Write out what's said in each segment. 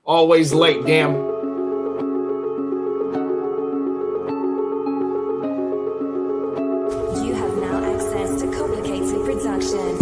Always late, damn. You have now access to complicated production.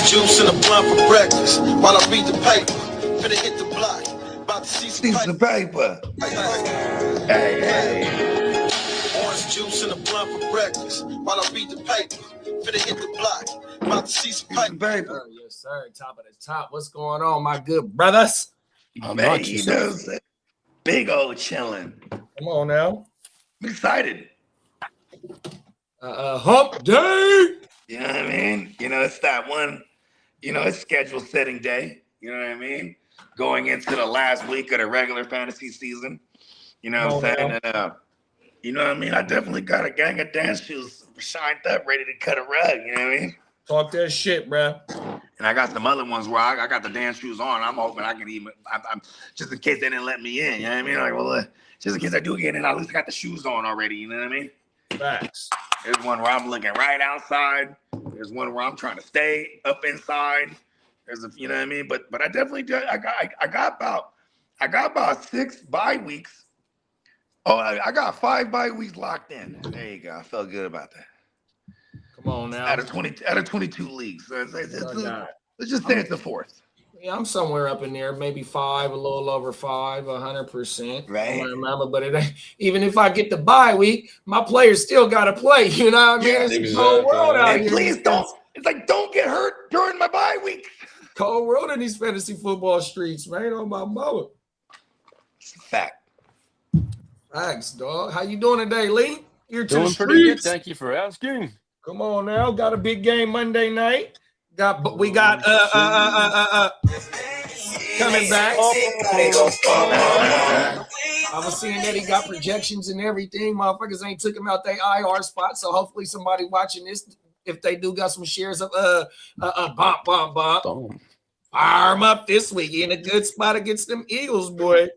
Juice and a blunt for breakfast while I read the paper. Finna hit the block. About to see some paper. Hey. Orange juice and a blunt for breakfast while I read the paper. Finna hit the block. About to see some paper. Yes, sir. Top of the top. What's going on, my good brothers? Man, you know, big old chilling. Come on now. I'm excited. Hump day. You know what I mean? You know, it's that one, you know, it's schedule setting day. You know what I mean? Going into the last week of the regular fantasy season. You know what I'm saying? And, you know what I mean? I definitely got a gang of dance shoes shined up, ready to cut a rug. You know what I mean? Talk that shit, bro. And I got some other ones where I got the dance shoes on. I'm hoping I can even, I'm just in case they didn't let me in. You know what I mean? Like, well, just in case I do get in, at least I got the shoes on already. You know what I mean? Facts. There's one where I'm looking right outside. There's one where I'm trying to stay up inside. There's a, you know what I mean? But I definitely do. I got about 6 bye weeks. Oh, I got 5 bye weeks locked in. There you go. I felt good about that. Come on now. Out of 22 leagues. So let's just say it's the 4th. Yeah, I'm somewhere up in there, maybe 5, a little over 5, 100%. Right. I remember, but it ain't, even if I get the bye week, my players still got to play. You know what I mean? Yeah, it's a cold world out here. Please don't. It's like, don't get hurt during my bye week. Cold world in these fantasy football streets, man. On my mother. It's a fact. Thanks, dog. How you doing today, Lee? You're doing pretty good. Thank you for asking. Come on now. Got a big game Monday night. We got coming back. I was seeing that he got projections and everything. Motherfuckers ain't took him out their IR spot, so hopefully somebody watching this, if they do got some shares of bump. Fire him up this week. He in a good spot against them Eagles, boy.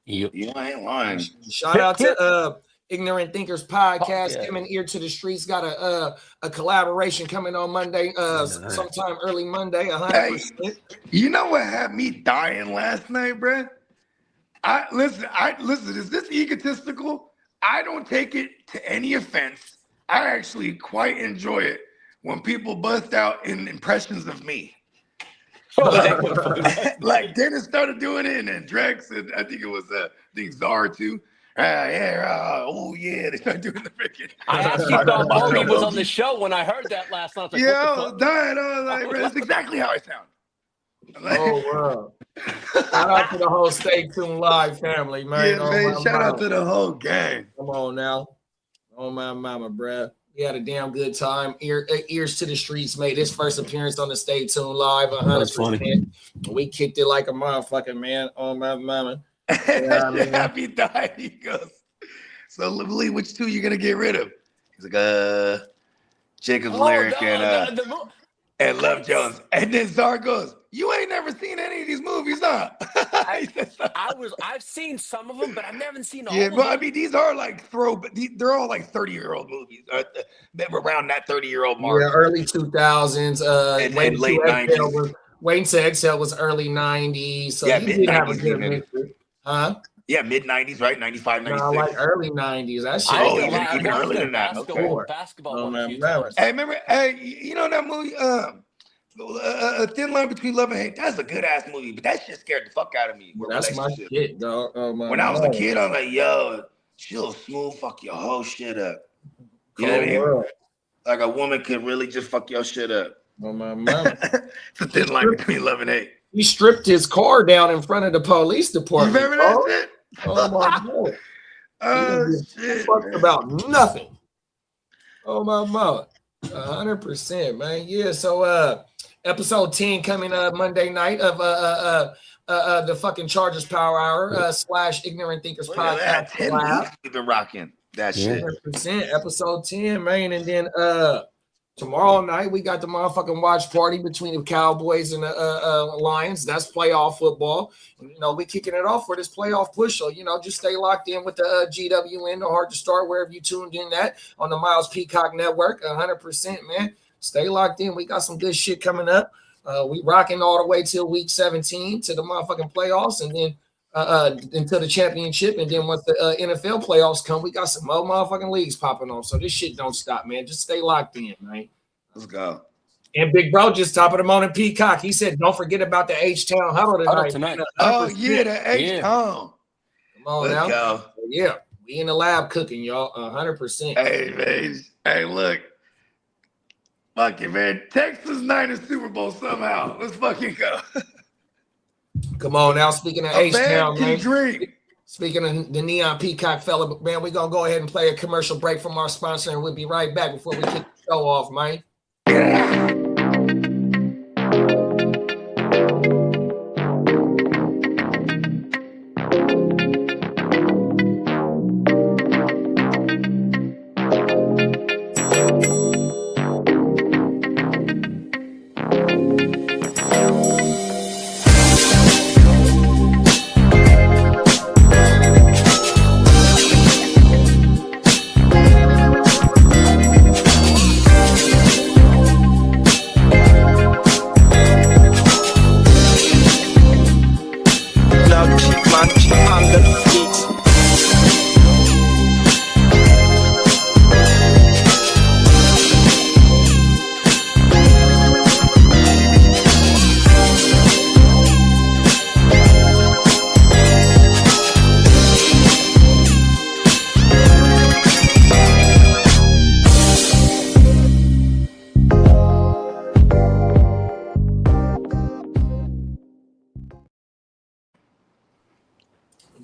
You ain't lying. Shout out to Ignorant Thinkers Podcast. Coming ear to the streets. Got a collaboration coming on Monday, sometime early Monday. 100%. Hey, you know what had me dying last night, bro? Listen. Is this egotistical? I don't take it to any offense. I actually quite enjoy it when people bust out in impressions of me. Like Dennis started doing it, and then Drex, and I think it was Czar too. They started doing the freaking. I actually thought Bobby was on the show when I heard that last night. Like, I was dying. I was like, that's exactly how I sound. Like, wow. Shout out to the whole Stay Tuned Live family, man. Yeah, man. Shout out to the whole gang. Come on now. Oh, my mama, bruh. We had a damn good time. Ears to the streets made his first appearance on the Stay Tuned Live. 100%. We kicked it like a motherfucker, man. Oh, my mama. Happy died. He goes, so Lee, which two you gonna get rid of? He's like, Jacob's Lyric and Love Jones. And then Czar goes, you ain't never seen any of these movies, huh? I've seen some of them, but I've never seen all of them. I mean, these are like they're all like 30-year-old movies. Around that 30-year-old mark. Yeah, early 2000s. And late 90s. Waiting to Exhale was early 90s. So yeah, he did have a good mixture. Huh? Yeah, mid-90s, right? 95, 96. No, like early 90s. That shit. Oh, even earlier than that. Basketball. Hey, remember, you know that movie, A Thin Line Between Love and Hate? That's a good-ass movie, but that shit scared the fuck out of me. That's my shit, dog. When I was a kid, I was like, yo, she'll smooth fuck your whole shit up. You know what I mean? Like a woman could really just fuck your shit up. Oh, my mama. It's a thin line between love and hate. He stripped his car down in front of the police department. You remember that shit? Oh my God. Shit. Fucked about nothing. Oh my mother. 100%, man. Yeah. So episode 10 coming up Monday night of the fucking Chargers Power Hour / Ignorant Thinkers Podcast. 10 weeks we've been rocking. That shit. 100%. Episode 10, man. And then tomorrow night we got the motherfucking watch party between the Cowboys and the Lions. That's playoff football. And, you know, we kicking it off for this playoff push. So, you know, just stay locked in with the GWN, the Heart2Start, wherever you tuned in at on the Miles Peacock Network. 100%, man. Stay locked in. We got some good shit coming up. We rocking all the way till week 17 to the motherfucking playoffs, and then until the championship. And then once the NFL playoffs come, we got some more motherfucking leagues popping on. So this shit don't stop, man. Just stay locked in, man. Let's go. And Big Bro just top of the morning Peacock. He said, don't forget about the H-Town huddle tonight. Oh, yeah, the H-Town. Come on Let's now. go. Yeah, we in the lab cooking, y'all. 100%. Hey, man. Hey, look. Fuck it, man. Texas Niners Super Bowl somehow. Let's fucking go. Come on now. Speaking of H-Town, man. Dream. Speaking of the Neon Peacock fella, man, we're going to go ahead and play a commercial break from our sponsor, and we'll be right back before we kick the show off, man.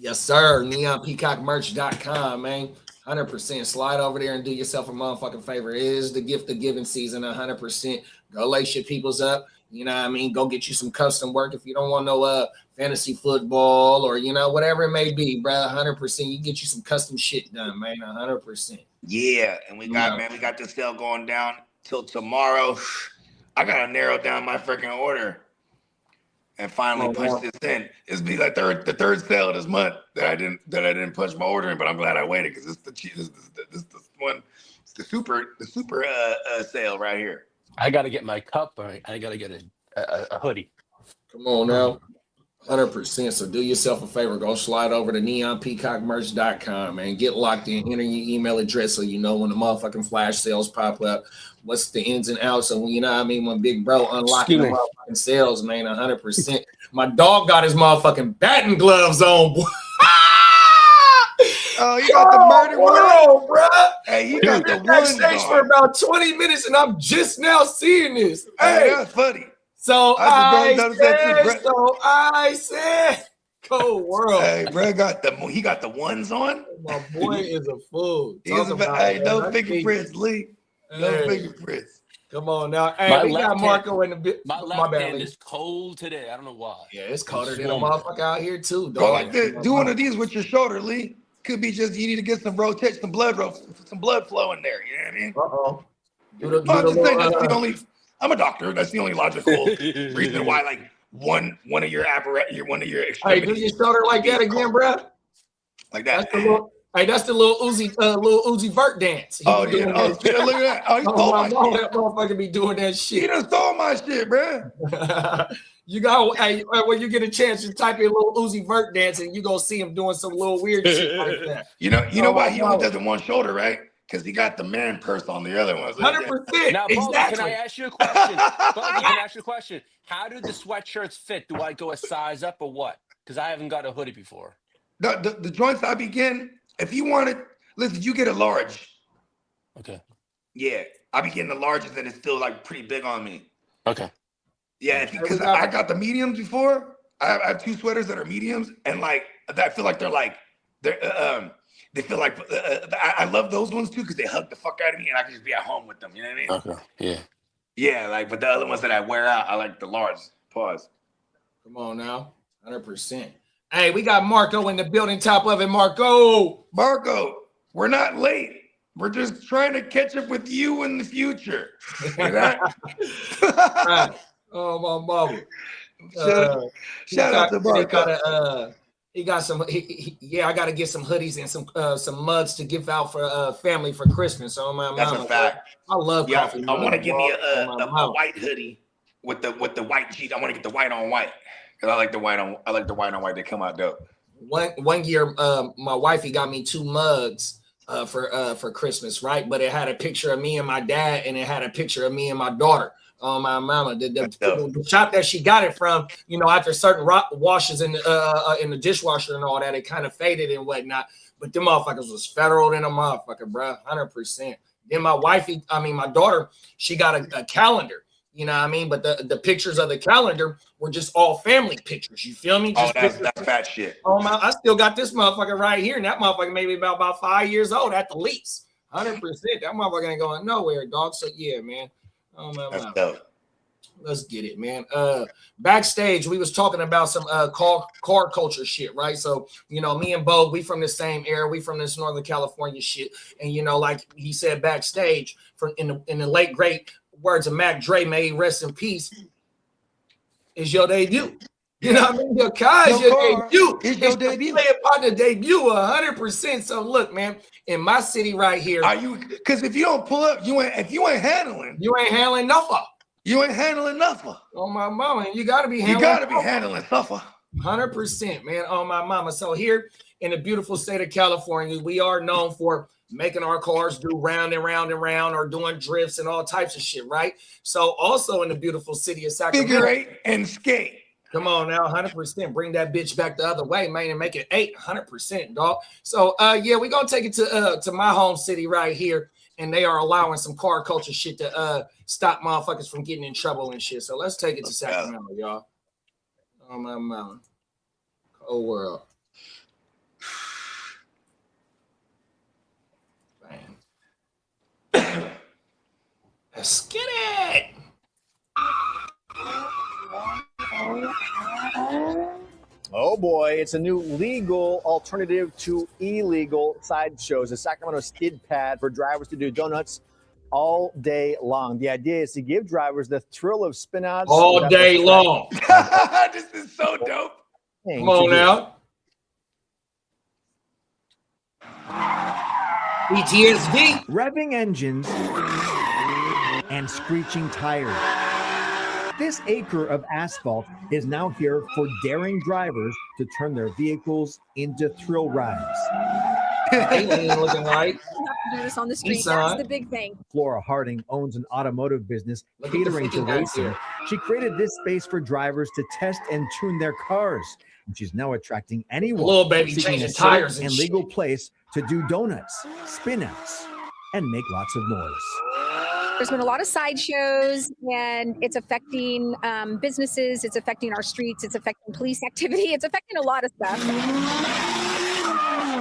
Yes, sir. NeonPeacockMerch.com, man. 100%. Slide over there and do yourself a motherfucking favor. It is the gift of giving season. 100%. Go lace your peoples up. You know what I mean? Go get you some custom work. If you don't want no fantasy football or, you know, whatever it may be, bro. 100%. You get you some custom shit done, man. 100%. Yeah. And we got this sale going down till tomorrow. I got to narrow down my freaking order and finally punch this in. It's be like the third sale this month that I didn't punch my order in, but I'm glad I waited because it's the cheapest. This one. It's the super sale right here. I got to get my cup. I got to get a hoodie. Come on now. 100%. So do yourself a favor. Go slide over to neonpeacockmerch.com, man. Get locked in. Enter your email address so you know when the motherfucking flash sales pop up. What's the ins and outs? And you know what I mean? When Big Bro unlocking the motherfucking sales, man, 100%. My dog got his motherfucking batting gloves on, boy. Oh, you got the murder one, bro. Hey, you got the backstage for about 20 minutes, and I'm just now seeing this. Hey, that's funny. So I said, cold world. Hey, bro, he got the ones on. My boy is a fool. Hey, no fingerprints, Lee. No fingerprints. Come on now. Hey, we got Marco in the bit. My left hand is cold today. I don't know why. Yeah, it's colder than a motherfucker out here too, dog. Go like this. Do one of these with your shoulder, Lee. Could be just you need to get some rotation, some blood flow in there. You know what I mean? That's the only. I'm a doctor. That's the only logical reason why, like one of your apparatus, one of your extremities. Hey, do your shoulder like that again, bro. Like that. That's the little Uzi Vert dance. Oh yeah, look at that. Oh, he stole my shit. That motherfucker be doing that shit. He done stole my shit, bro. You got when you get a chance to type in little Uzi Vert dance, and you gonna see him doing some little weird shit like that. You know why he only does it one shoulder, right? Because he got the man purse on the other one. 100%. Now, exactly. Can I ask you a question? Bubby, can I ask you a question? How do the sweatshirts fit? Do I go a size up or what? Because I haven't got a hoodie before. The joints I begin, if you want it, listen, you get a large. Okay. Yeah, I be getting the largest and it's still like pretty big on me. Okay. Yeah, because I got the mediums before. I have two sweaters that are mediums, and like I feel like they feel like I love those ones too because they hug the fuck out of me and I can just be at home with them. You know what I mean? Okay. Yeah. Yeah, like, but the other ones that I wear out, I like the large. Pause. Come on now. 100%. Hey, we got Marco in the building. Top of it, Marco. We're not late. We're just trying to catch up with you in the future. Right. Oh, my mama. Shout out to Marco. He got some. I got to get some hoodies and some mugs to give out for family for Christmas. Oh my That's mama, a fact. I love coffee. I want to give me a white hoodie with the white jeans. I want to get the white on white because I like the white on white. They come out dope. One year, my wifey got me 2 mugs for Christmas, right? But it had a picture of me and my dad, and it had a picture of me and my daughter. Oh my mama, the shop that she got it from, after certain washes in the dishwasher and all that, it kind of faded and whatnot. But them motherfuckers was federal in a motherfucker, bro, 100%. Then my daughter, she got a calendar. You know what I mean? But the pictures of the calendar were just all family pictures. You feel me? Just that's fat shit. Oh my! I still got this motherfucker right here, and that motherfucker maybe about 5 years old at the least. 100%. That motherfucker ain't going nowhere, dog. So yeah, man. Oh my! That's dope. Let's get it, man. Backstage, we was talking about some car culture shit, right? So, me and Bo, we from the same era, we from this Northern California shit, and like he said backstage, from in the late great words of Mac Dre, may he rest in peace, is your debut. You know what I mean? Your debut. It's your debut. Play upon the debut 100%. So look, man, in my city right here. Are you? Because if you don't pull up, if you ain't handling. You ain't handling nothing. You ain't handling nothing. Oh my mama, you gotta be handling. You gotta be handling stuff. 100%, man. Oh my mama. So here in the beautiful state of California, we are known for making our cars do round and round and round, or doing drifts and all types of shit, right? So also in the beautiful city of Sacramento, figure 8 and skate. Come on now, 100%. Bring that bitch back the other way, man, and make it 100%, dog. So we're gonna take it to my home city right here. And they are allowing some car culture shit to stop motherfuckers from getting in trouble and shit. So let's take it to Sacramento, y'all. Oh my mama. Cold world. Man. Let's get it. Oh boy, it's a new legal alternative to illegal sideshows. A Sacramento skid pad for drivers to do donuts all day long. The idea is to give drivers the thrill of spinouts all day long. This is so dope. Come on now. PTSD. Revving engines and screeching tires. This acre of asphalt is now here for daring drivers to turn their vehicles into thrill rides. Looking right. You have to do this on the street. That's the big thing. Flora Harding owns an automotive business catering to racing. She created this space for drivers to test and tune their cars. And she's now attracting anyone little baby seeking changing a tires safe and legal place to do donuts, spin-outs, and make lots of noise. There's been a lot of sideshows, and it's affecting businesses. It's affecting our streets. It's affecting police activity. It's affecting a lot of stuff.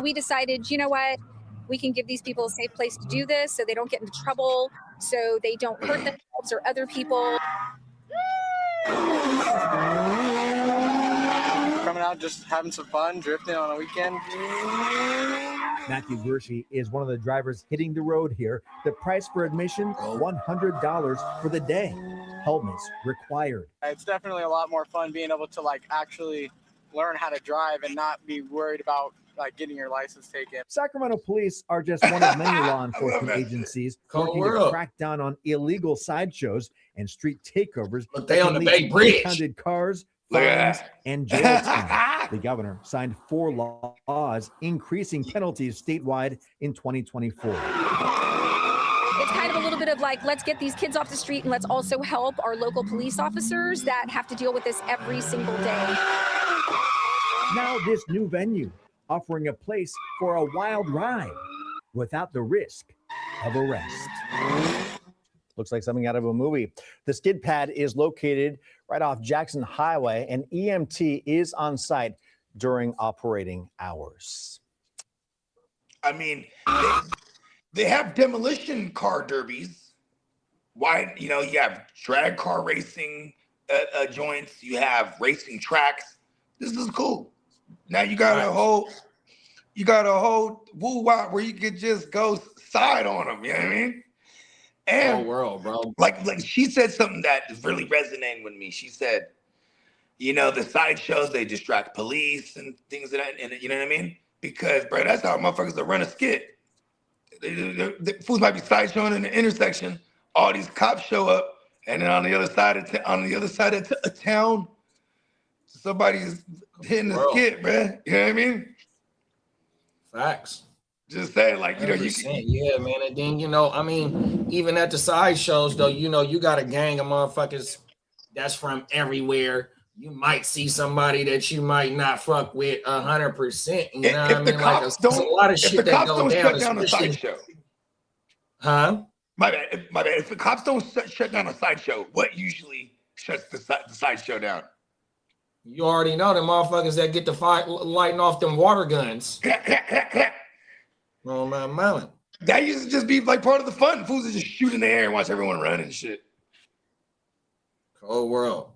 We decided, you know what? We can give these people a safe place to do this so they don't get into trouble, so they don't hurt themselves or other people. Coming out, just having some fun, drifting on a weekend. Matthew Gershi is one of the drivers hitting the road here. The price for admission, $100 for the day. Helmets required. It's definitely a lot more fun being able to actually learn how to drive and not be worried about getting your license taken. Sacramento police are just one of many law enforcement agencies working to crack down on illegal sideshows and street takeovers. But they on the Bay Bridge. Impounded cars, fines, and jail time. The governor signed 4 laws increasing penalties statewide in 2024. It's kind of a little bit of let's get these kids off the street, and let's also help our local police officers that have to deal with this every single day. Now this new venue offering a place for a wild ride without the risk of arrest. Looks like something out of a movie. The skid pad is located right off Jackson Highway, and EMT is on site during operating hours. I mean, they have demolition car derbies. Why, you have drag car racing joints. You have racing tracks. This is cool. Now you got you got a whole woo-wop where you could just go side on them. You know what I mean? And whole world, bro. Like she said something that is really resonating with me. She said, you know, the sideshows, they distract police and things like that. And you know what I mean? Because, bro, that's how motherfuckers that run a skit. The fools might be sideshowing in the intersection. All these cops show up, and then on the other side of town, somebody's hitting the skit, bro. You know what I mean? Facts. Just saying, like, you know, yeah, man. And then, you know, I mean, even at the side shows, though, you know, you got a gang of motherfuckers that's from everywhere. You might see somebody that you might not fuck with 100%. You know what I mean? Like, there's a lot of shit that goes down. Shut down a sideshow. Huh? My bad. If the cops don't shut down a sideshow, what usually shuts the sideshow down? You already know the motherfuckers that get the fight lighting off them water guns. Oh my mama. That used to just be like part of the fun. Fools to just shoot in the air and watch everyone run and shit. Cold world.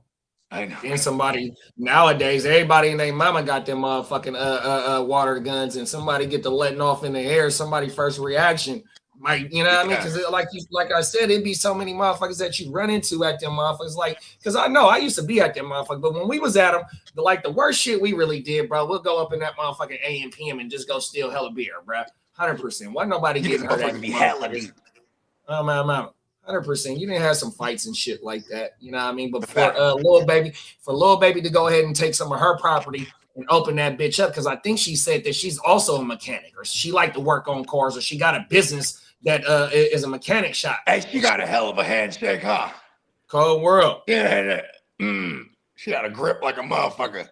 I know. And somebody nowadays, everybody and their mama got them motherfucking water guns, and somebody get the letting off in the air. Somebody first reaction might, you know what I mean? Because like I said, it'd be so many motherfuckers that you run into at them motherfuckers. Like, because I know I used to be at them motherfuckers, but when we was at them, the worst shit we really did, bro, we'll go up in that motherfucking AM/PM and just go steal hella beer, bro. 100%. Wasn't nobody getting hurt at me. Oh my mama. 100%. You didn't have some fights and shit like that. You know what I mean? But for Lil Baby to go ahead and take some of her property and open that bitch up, because I think she said that she's also a mechanic, or she liked to work on cars, or she got a business that is a mechanic shop. Hey, she got a hell of a handshake, huh? Cold world. Yeah. She got a grip like a motherfucker.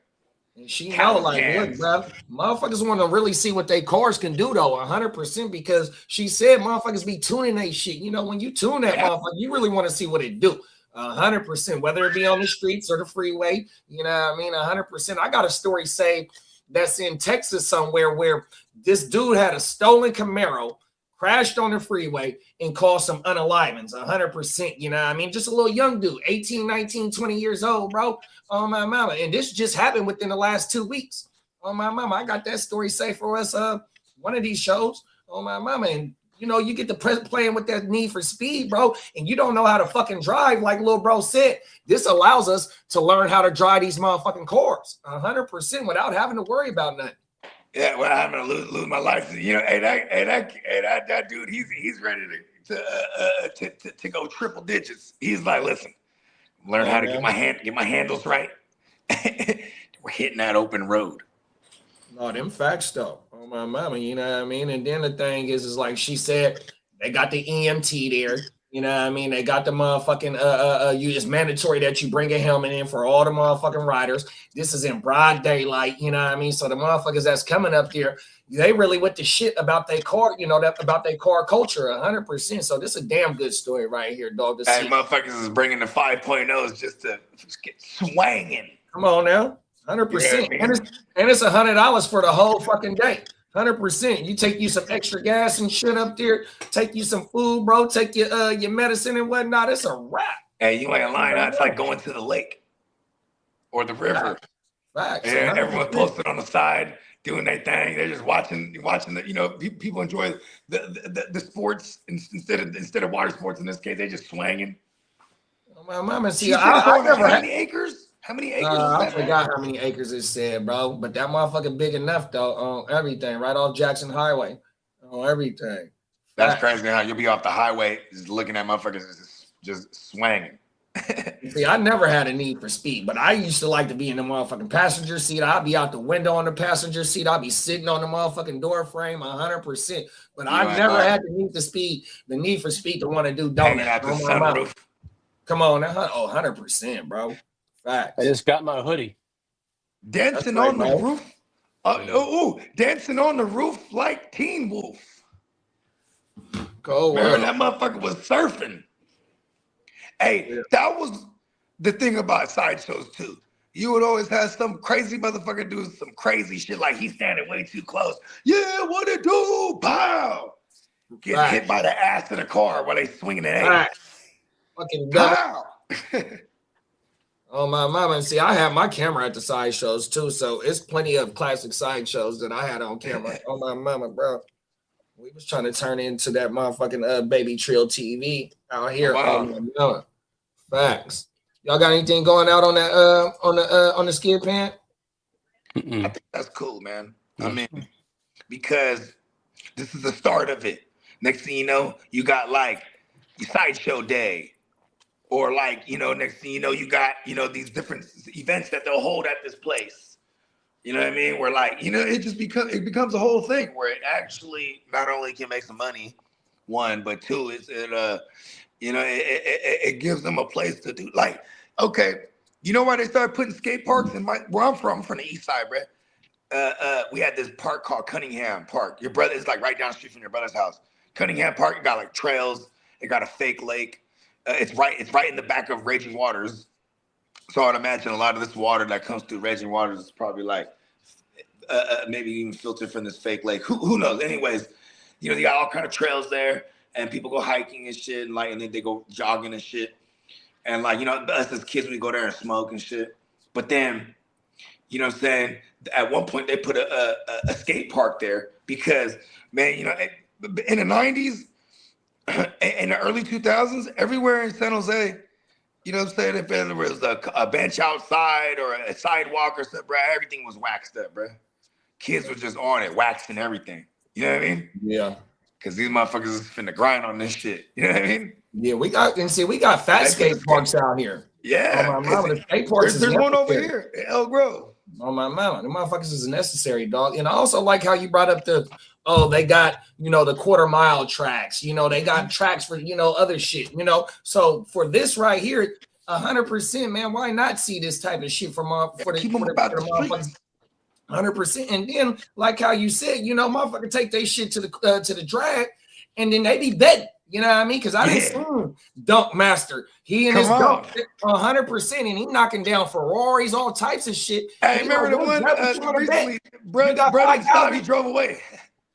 And she know, like, look, bro, motherfuckers want to really see what they cars can do, though, 100%, because she said motherfuckers be tuning they shit. You know, when you tune that motherfucker, you really want to see what it do. 100%, whether it be on the streets or the freeway, you know what I mean? 100%. I got a story saved that's in Texas somewhere where this dude had a stolen Camaro, crashed on the freeway, and caused some unalivings, 100%, you know what I mean? Just a little young dude, 18, 19, 20 years old, bro. Oh, my mama. And this just happened within the last 2 weeks. Oh, my mama. I got that story saved for us one of these shows. Oh, my mama. And, you know, you get to playing with that need for speed, bro, and you don't know how to fucking drive, like little bro said. This allows us to learn how to drive these motherfucking cars 100% without having to worry about nothing. Yeah, well, I'm gonna lose my life. You know, that dude, he's ready to go triple digits. He's like, listen, learn how to get my handles right. We're hitting that open road. No, them facts though. Oh my mama, you know what I mean? And then the thing is like she said, they got the EMT there. You know what I mean? They got the motherfucking it's mandatory that you bring a helmet in for all the motherfucking riders. This is in broad daylight, you know what I mean? So the motherfuckers that's coming up there, they really with the shit about their car, you know, about their car culture 100%. So this is a damn good story right here, dog. Hey, motherfuckers is bringing the 5.0s just to get swanging. Come on now, 100%. Yeah, and it's $100 for the whole fucking day. 100%. You take you some extra gas and shit up there. Take you some food, bro. Take your medicine and whatnot. It's a wrap. Hey, you ain't lying. It's like going to the lake or the river. Facts. And everyone's posted on the side doing their thing. They're just watching the, you know, people enjoy the sports instead of water sports. In this case, they just swanging. Oh, my mama, see, I never had any acres. How many acres? I forgot how many acres it said, bro. But that motherfucker big enough though on everything, right off Jackson Highway, on everything. That's crazy. How you'll be off the highway just looking at motherfuckers just swanging. See, I never had a need for speed, but I used to like to be in the motherfucking passenger seat. I'd be out the window on the passenger seat. I'd be sitting on the motherfucking door frame 100%. But I never had the need for speed to want to do donuts. Come on now. Oh, 100%, bro. Facts. I just got my hoodie. Dancing on the roof. Dancing on the roof like Teen Wolf. Remember that motherfucker was surfing. Hey, that was the thing about sideshows too. You would always have some crazy motherfucker do some crazy shit like he's standing way too close. Yeah, what it do? Pow! Get hit by the ass of the car while they swinging the ass. Fucking pow! Oh my mama. And see, I have my camera at the side shows too, so it's plenty of classic side shows that I had on camera. Oh my mama, bro. We was trying to turn into that motherfucking baby trill TV out here. Wow. Oh my mama. Facts. Y'all got anything going out on that on the skid pan? I think that's cool, man. I mean, because this is the start of it. Next thing you know, you got like your sideshow day. Or like, you know, next thing you know, you got, you know, these different events that they'll hold at this place. You know what I mean? Where like, you know, it becomes a whole thing where it actually not only can make some money, one, but two, it gives them a place to do. Like, okay, you know why they started putting skate parks in where I'm from the east side, bro. We had this park called Cunningham Park. Your brother is like right down the street from your brother's house. Cunningham Park, it got like trails. It got a fake lake. It's right in the back of Raging Waters. So I'd imagine a lot of this water that comes through Raging Waters is probably like maybe even filtered from this fake lake. Who knows? Anyways, you know, they got all kind of trails there, and people go hiking and shit, and like, and then they go jogging and shit. And like, you know, us as kids, we go there and smoke and shit. But then, you know what I'm saying? At one point, they put a skate park there because, man, you know, in the 90s, in the early 2000s, everywhere in San Jose, you know what I'm saying? If there was a bench outside or a sidewalk or something, bro, everything was waxed up, bro. Kids were just on it, waxing everything. You know what I mean? Yeah. Because these motherfuckers is finna grind on this shit. You know what I mean? Yeah, we got fat skate parks out here. Yeah. Oh my mama, the skate parks there's one over here in El Grove. Oh my mama, the motherfuckers is necessary, dog. And I also like how you brought up they got, you know, the quarter mile tracks, you know, they got tracks for, you know, other shit, you know. So for this right here, 100%, man, why not see this type of shit from for the motherfuckers? 100%. And then, like how you said, you know, motherfucker take their shit to the drag, and then they be betting. You know what I mean? Because I didn't see Dunk Master. He and his dunk 100%, and he knocking down Ferraris, all types of shit. Hey, remember the one recently, Brother Scott, he drove away.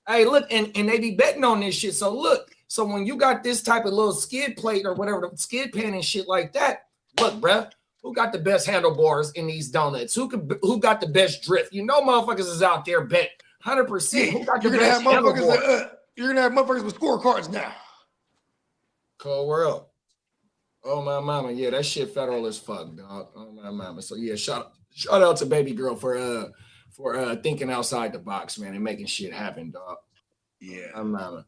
Hey, look, and they be betting on this shit. So look, so when you got this type of little skid plate or whatever, the skid pan and shit like that, look, bruh, who got the best handlebars in these donuts? Who got the best drift? You know, motherfuckers is out there betting 100%. Who got the best handlebars? You're gonna have motherfuckers with scorecards now. Cold world. Oh my mama, yeah, that shit federal as fuck, dog. Oh my mama. So yeah, shout out to baby girl for thinking outside the box, man, and making shit happen, dog. Yeah. My mama.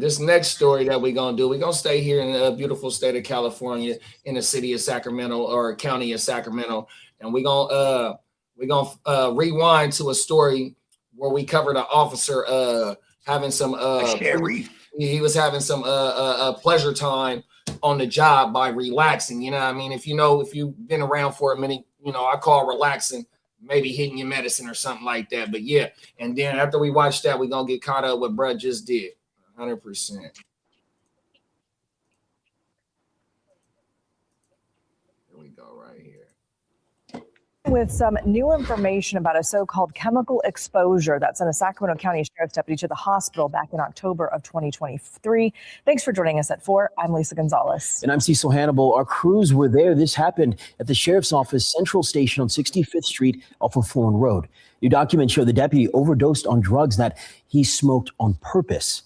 This next story that we're gonna stay here in the beautiful state of California, in the city of Sacramento or county of Sacramento, and we're gonna rewind to a story where we covered an officer having some he was having some pleasure time on the job by relaxing. You know what I mean? If you've been around for a minute, you know, I call relaxing maybe hitting your medicine or something like that. But yeah, and then after we watch that, we're gonna get caught up what bruh just did. 100%. Here we go right here. With some new information about a so-called chemical exposure that sent a Sacramento County Sheriff's deputy to the hospital back in October of 2023. Thanks for joining us at 4. I'm Lisa Gonzalez. And I'm Cecil Hannibal. Our crews were there. This happened at the Sheriff's Office Central Station on 65th Street off of Fulton Road. New documents show the deputy overdosed on drugs that he smoked on purpose.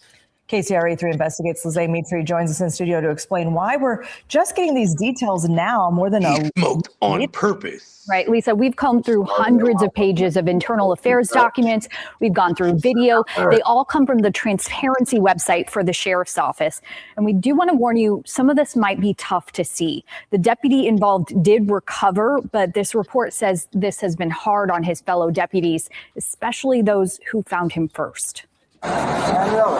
KCRA 3 investigates. Lizzie Mitri joins us in studio to explain why we're just getting these details now more than he smoked on purpose. Right, Lisa, we've combed through hundreds of pages of internal affairs documents. We've gone through video. They all come from the transparency website for the sheriff's office. And we do want to warn you, some of this might be tough to see. The deputy involved did recover, but this report says this has been hard on his fellow deputies, especially those who found him first.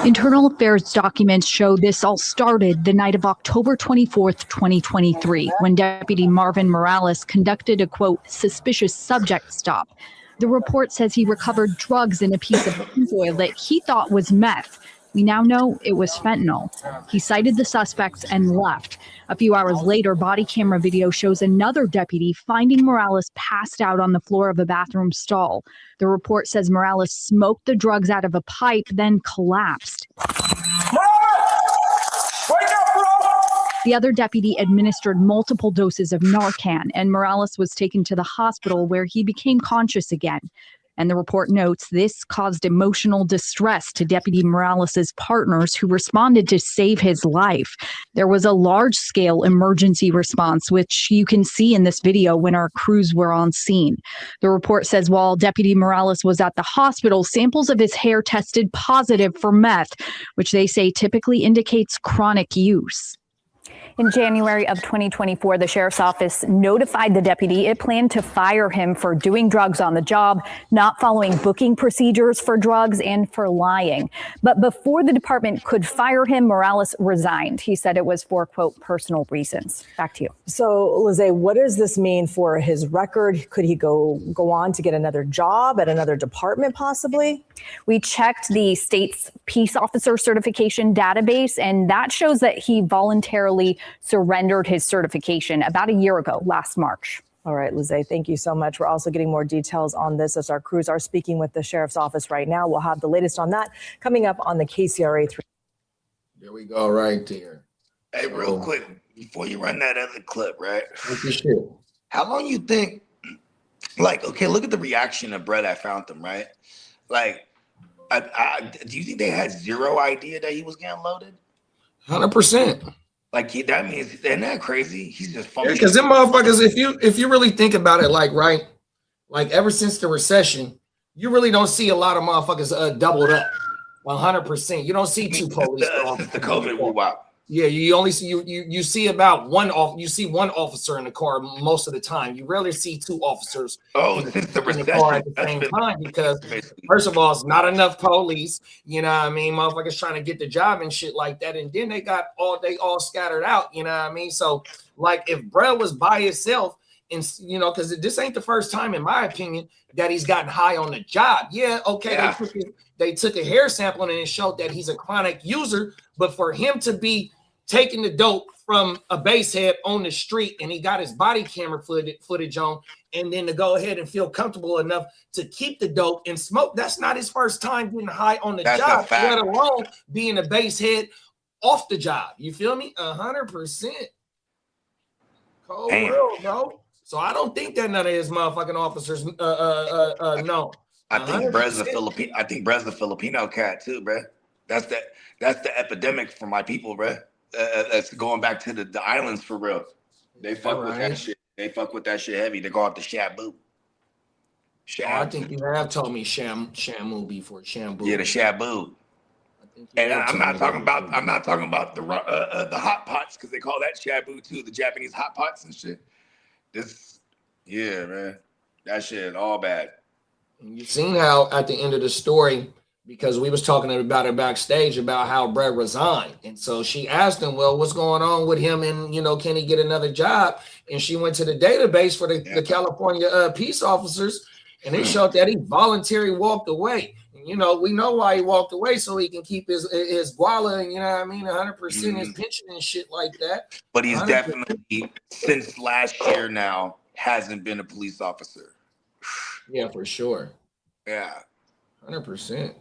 Internal affairs documents show this all started the night of October 24th, 2023, when Deputy Marvin Morales conducted a, quote, suspicious subject stop. The report says he recovered drugs in a piece of tinfoil that he thought was meth. We now know it was fentanyl. He cited the suspects and left. A few hours later, body camera video shows another deputy finding Morales passed out on the floor of a bathroom stall. The report says Morales smoked the drugs out of a pipe, then collapsed. The other deputy administered multiple doses of Narcan, and Morales was taken to the hospital where he became conscious again. And the report notes this caused emotional distress to Deputy Morales' partners who responded to save his life. There was a large-scale emergency response, which you can see in this video when our crews were on scene. The report says while Deputy Morales was at the hospital, samples of his hair tested positive for meth, which they say typically indicates chronic use. In January of 2024, the sheriff's office notified the deputy it planned to fire him for doing drugs on the job, not following booking procedures for drugs, and for lying. But before the department could fire him, Morales resigned. He said it was for, quote, personal reasons. Back to you. So, Lizzie, what does this mean for his record? Could he go on to get another job at another department, possibly? We checked the state's peace officer certification database, and that shows that he voluntarily surrendered his certification about a year ago, last March. All right, Lizzie, thank you so much. We're also getting more details on this as our crews are speaking with the sheriff's office right now. We'll have the latest on that coming up on the KCRA 3. There we go, right there. Hey, real quick, before you run that other clip, right? Shit. How long you think, like, okay, look at the reaction of Brett that found them, right? Like, do you think they had zero idea that he was getting loaded? 100%. Like, that means, isn't that crazy? He's just fucking. Because them motherfuckers, if you really think about it, like, right, like ever since the recession, you really don't see a lot of motherfuckers doubled up. 100%. You don't see two police. The COVID will wow. Yeah, you only see you see about one officer in the car most of the time. You rarely see two officers in the car at the same time because first of all, it's not enough police. You know what I mean? Motherfuckers trying to get the job and shit like that, and then they all scattered out. You know what I mean? So like if Brett was by himself, and you know, because this ain't the first time, in my opinion, that he's gotten high on the job. Yeah, okay, yeah. They took a hair sample and it showed that he's a chronic user, but for him to be taking the dope from a base head on the street and he got his body camera footage on, and then to go ahead and feel comfortable enough to keep the dope and smoke, that's not his first time getting high on the job, let alone being a base head off the job. You feel me? 100%. Cold world, bro. So I don't think that none of his motherfucking officers know. I think Brett's a Filipino. I think Brett's a Filipino cat too, bro. That's the epidemic for my people, bro. That's going back to the islands for real. They fuck with that shit. They fuck with that shit heavy. They go off the shabu. I think you have told me shamu before shabu. Yeah, the shabu. And I'm not talking about the hot pots because they call that shabu too. The Japanese hot pots and shit. Yeah, man, that shit all bad. You've seen how at the end of the story, because we was talking about it backstage about how Brett resigned. And so she asked him, well, what's going on with him? And, you know, can he get another job? And she went to the database for the California peace officers, and it showed that he voluntarily walked away. And, you know, we know why he walked away, so he can keep his guala and, you know what I mean, 100% his pension and shit like that. But he's 100%. Definitely, since last year now, hasn't been a police officer. Yeah, for sure. Yeah. 100%.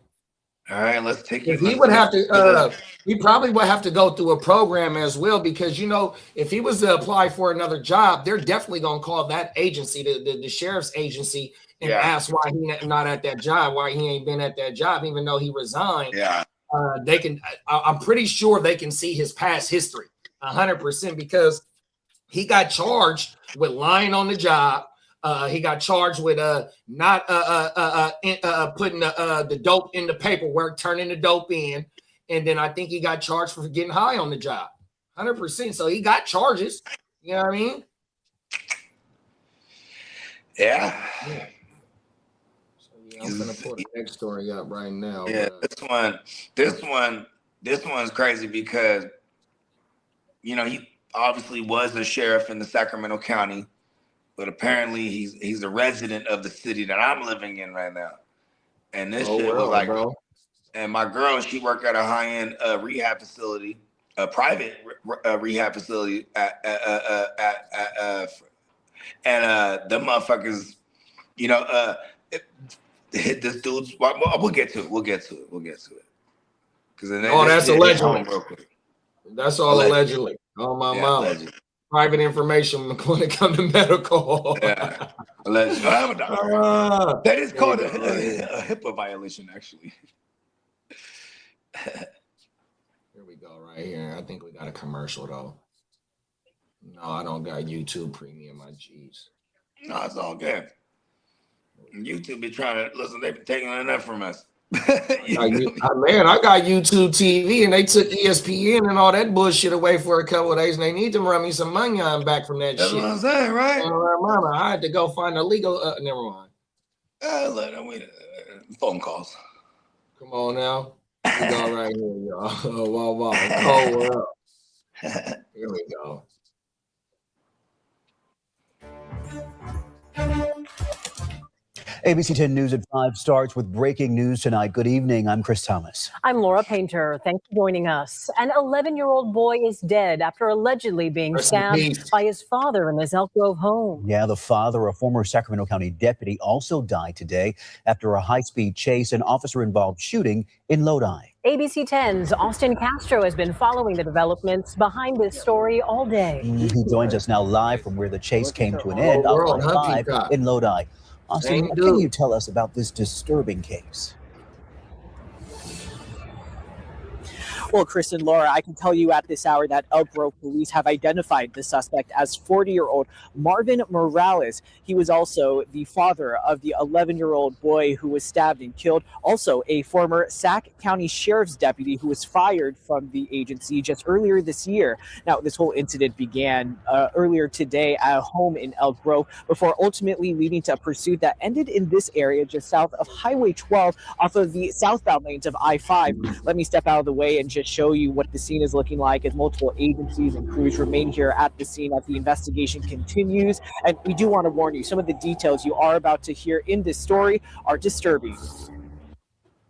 All right, let's take it. He would have to. He probably would have to go through a program as well, because you know, if he was to apply for another job, they're definitely gonna call that agency, the sheriff's agency, and ask why he not at that job, why he ain't been at that job, even though he resigned. Yeah, they can. I'm pretty sure they can see his past history, 100%, because he got charged with lying on the job. He got charged with not putting the dope in the paperwork, turning the dope in, and then I think he got charged for getting high on the job. 100%. So he got charges. You know what I mean? Yeah. So I'm gonna put the next story up right now. Yeah, this one's crazy because you know he obviously was a sheriff in the Sacramento County. But apparently he's a resident of the city that I'm living in right now. And this shit was like, bro. And my girl, she worked at a high-end rehab facility, a private rehab facility and the motherfuckers, you know, hit this dude's. We'll get to it. Because that's allegedly. That's all allegedly. Oh, my Yeah, mama. allegedly. Private information when it comes to medical. Yeah, allegedly. I have a doctor. That is called a HIPAA violation, actually. Here we go, right here. I think we got a commercial though. No, I don't got YouTube Premium. My G's. No, it's all good. YouTube be trying to listen. They be taking enough from us. I got YouTube TV, and they took ESPN and all that bullshit away for a couple of days, and they need to run me some money on back from that That's shit. what I'm saying, right? Mama, I had to go find a legal. Never mind. Phone calls. Come on now. We go right here, y'all. Oh, wow. Cold world. Here we go. ABC 10 News at 5 starts with breaking news tonight. Good evening. I'm Chris Thomas. I'm Laura Painter. Thanks for joining us. An 11-year-old boy is dead after allegedly being stabbed by his father in his Elk Grove home. Yeah, the father, a former Sacramento County deputy, also died today after a high-speed chase and officer-involved shooting in Lodi. ABC 10's Austin Castro has been following the developments behind this story all day. He joins us now live from where the chase came to an end on 5 in Lodi. Austin, what can you tell us about this disturbing case? Well, Chris and Laura, I can tell you at this hour that Elk Grove police have identified the suspect as 40-year-old Marvin Morales. He was also the father of the 11-year-old boy who was stabbed and killed. Also, a former Sac County Sheriff's deputy who was fired from the agency just earlier this year. Now, this whole incident began earlier today at a home in Elk Grove before ultimately leading to a pursuit that ended in this area just south of Highway 12 off of the southbound lanes of I-5. Let me step out of the way and just show you what the scene is looking like as multiple agencies and crews remain here at the scene as the investigation continues. And we do want to warn you, some of the details you are about to hear in this story are disturbing.